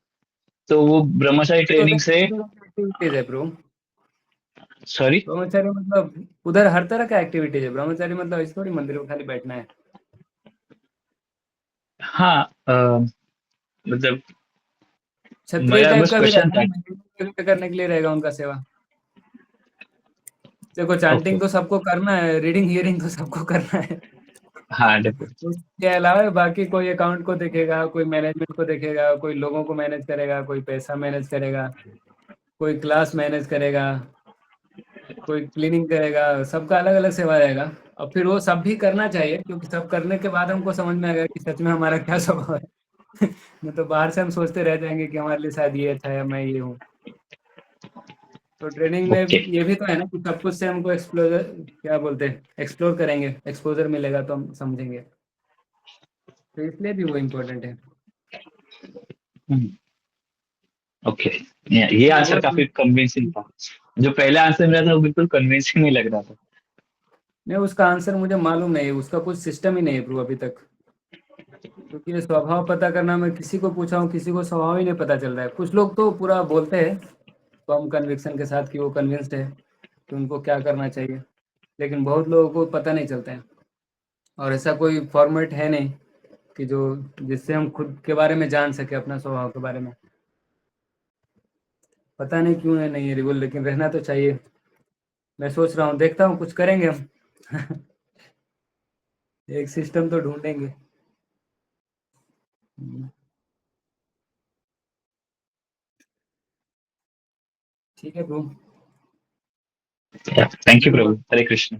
तो वो ब्रह्मचारी तो ट्रेनिंग से। एक्टिविटीज है ब्रो, सॉरी। ब्रह्मचारी मतलब उधर हर तरह का एक्टिविटीज है, ब्रह्मचारी मतलब इस थोड़ी मंदिर में खाली बैठना है। हाँ, मतलब क्षत्रिय मेरा टाइप बस का भी क्वेश्चन रहता था। है, मंदिर करने के लिए रहेगा उनका सेवा। देखो ओके। चांटिंग तो सबको करना है, रीडिंग हियरिंग तो सबको करना है। हाँ डेफिनेटली। उसके अलावा बाकी कोई अकाउंट को देखेगा, कोई मैनेजमेंट को देखेगा, कोई लोगों को मैनेज करेगा, कोई पैसा मैनेज करेगा, कोई क्लास मैनेज करेगा, कोई क्लीनिंग करेगा, सबका अलग अलग सेवा रहेगा। और फिर वो सब भी करना चाहिए, क्योंकि सब करने के बाद हमको समझ में आएगा कि सच में हमारा क्या स्वभाव है। नहीं तो बाहर से हम सोचते रह जाएंगे कि हमारे लिए शायद ये अच्छा है, मैं ये हूँ। तो ट्रेनिंग में ओके। ये भी तो है ना कि सब कुछ से हमको एक्सप्लोजर, क्या बोलते हैं, एक्सप्लोर करेंगे, एक्सपोजर मिलेगा तो हम समझेंगे, तो इसलिए भी वो इम्पोर्टेंट है। ओके, ये आंसर बहुत काफी कन्विंसिंग था। जो पहला आंसर मेरा था वो बिल्कुल कन्विंसिंग नहीं लग रहा था। नहीं, उसका आंसर मुझे मालूम नहीं है, उसका कुछ सिस्टम ही नहीं है ब्रो अभी तक, क्योंकि ये स्वभाव पता करना, मैं किसी को पूछा हूँ, किसी को स्वभाव ही नहीं पता चल रहा है। कुछ लोग तो पूरा बोलते हैं फर्म कन्विक्शन के साथ कि वो कन्विंस्ड है कि उनको क्या करना चाहिए, लेकिन बहुत लोगों को पता नहीं चलता है, और ऐसा कोई फॉर्मेट है नहीं कि जो जिससे हम खुद के बारे में जान सके, अपना स्वभाव के बारे में। पता नहीं क्यों है नहीं है रिवल, लेकिन रहना तो चाहिए। मैं सोच रहा हूँ, देखता हूँ कुछ करेंगे हम। एक सिस्टम तो ढूंढेंगे। ठीक है bro. Thank you Prabhu. Hare Krishna.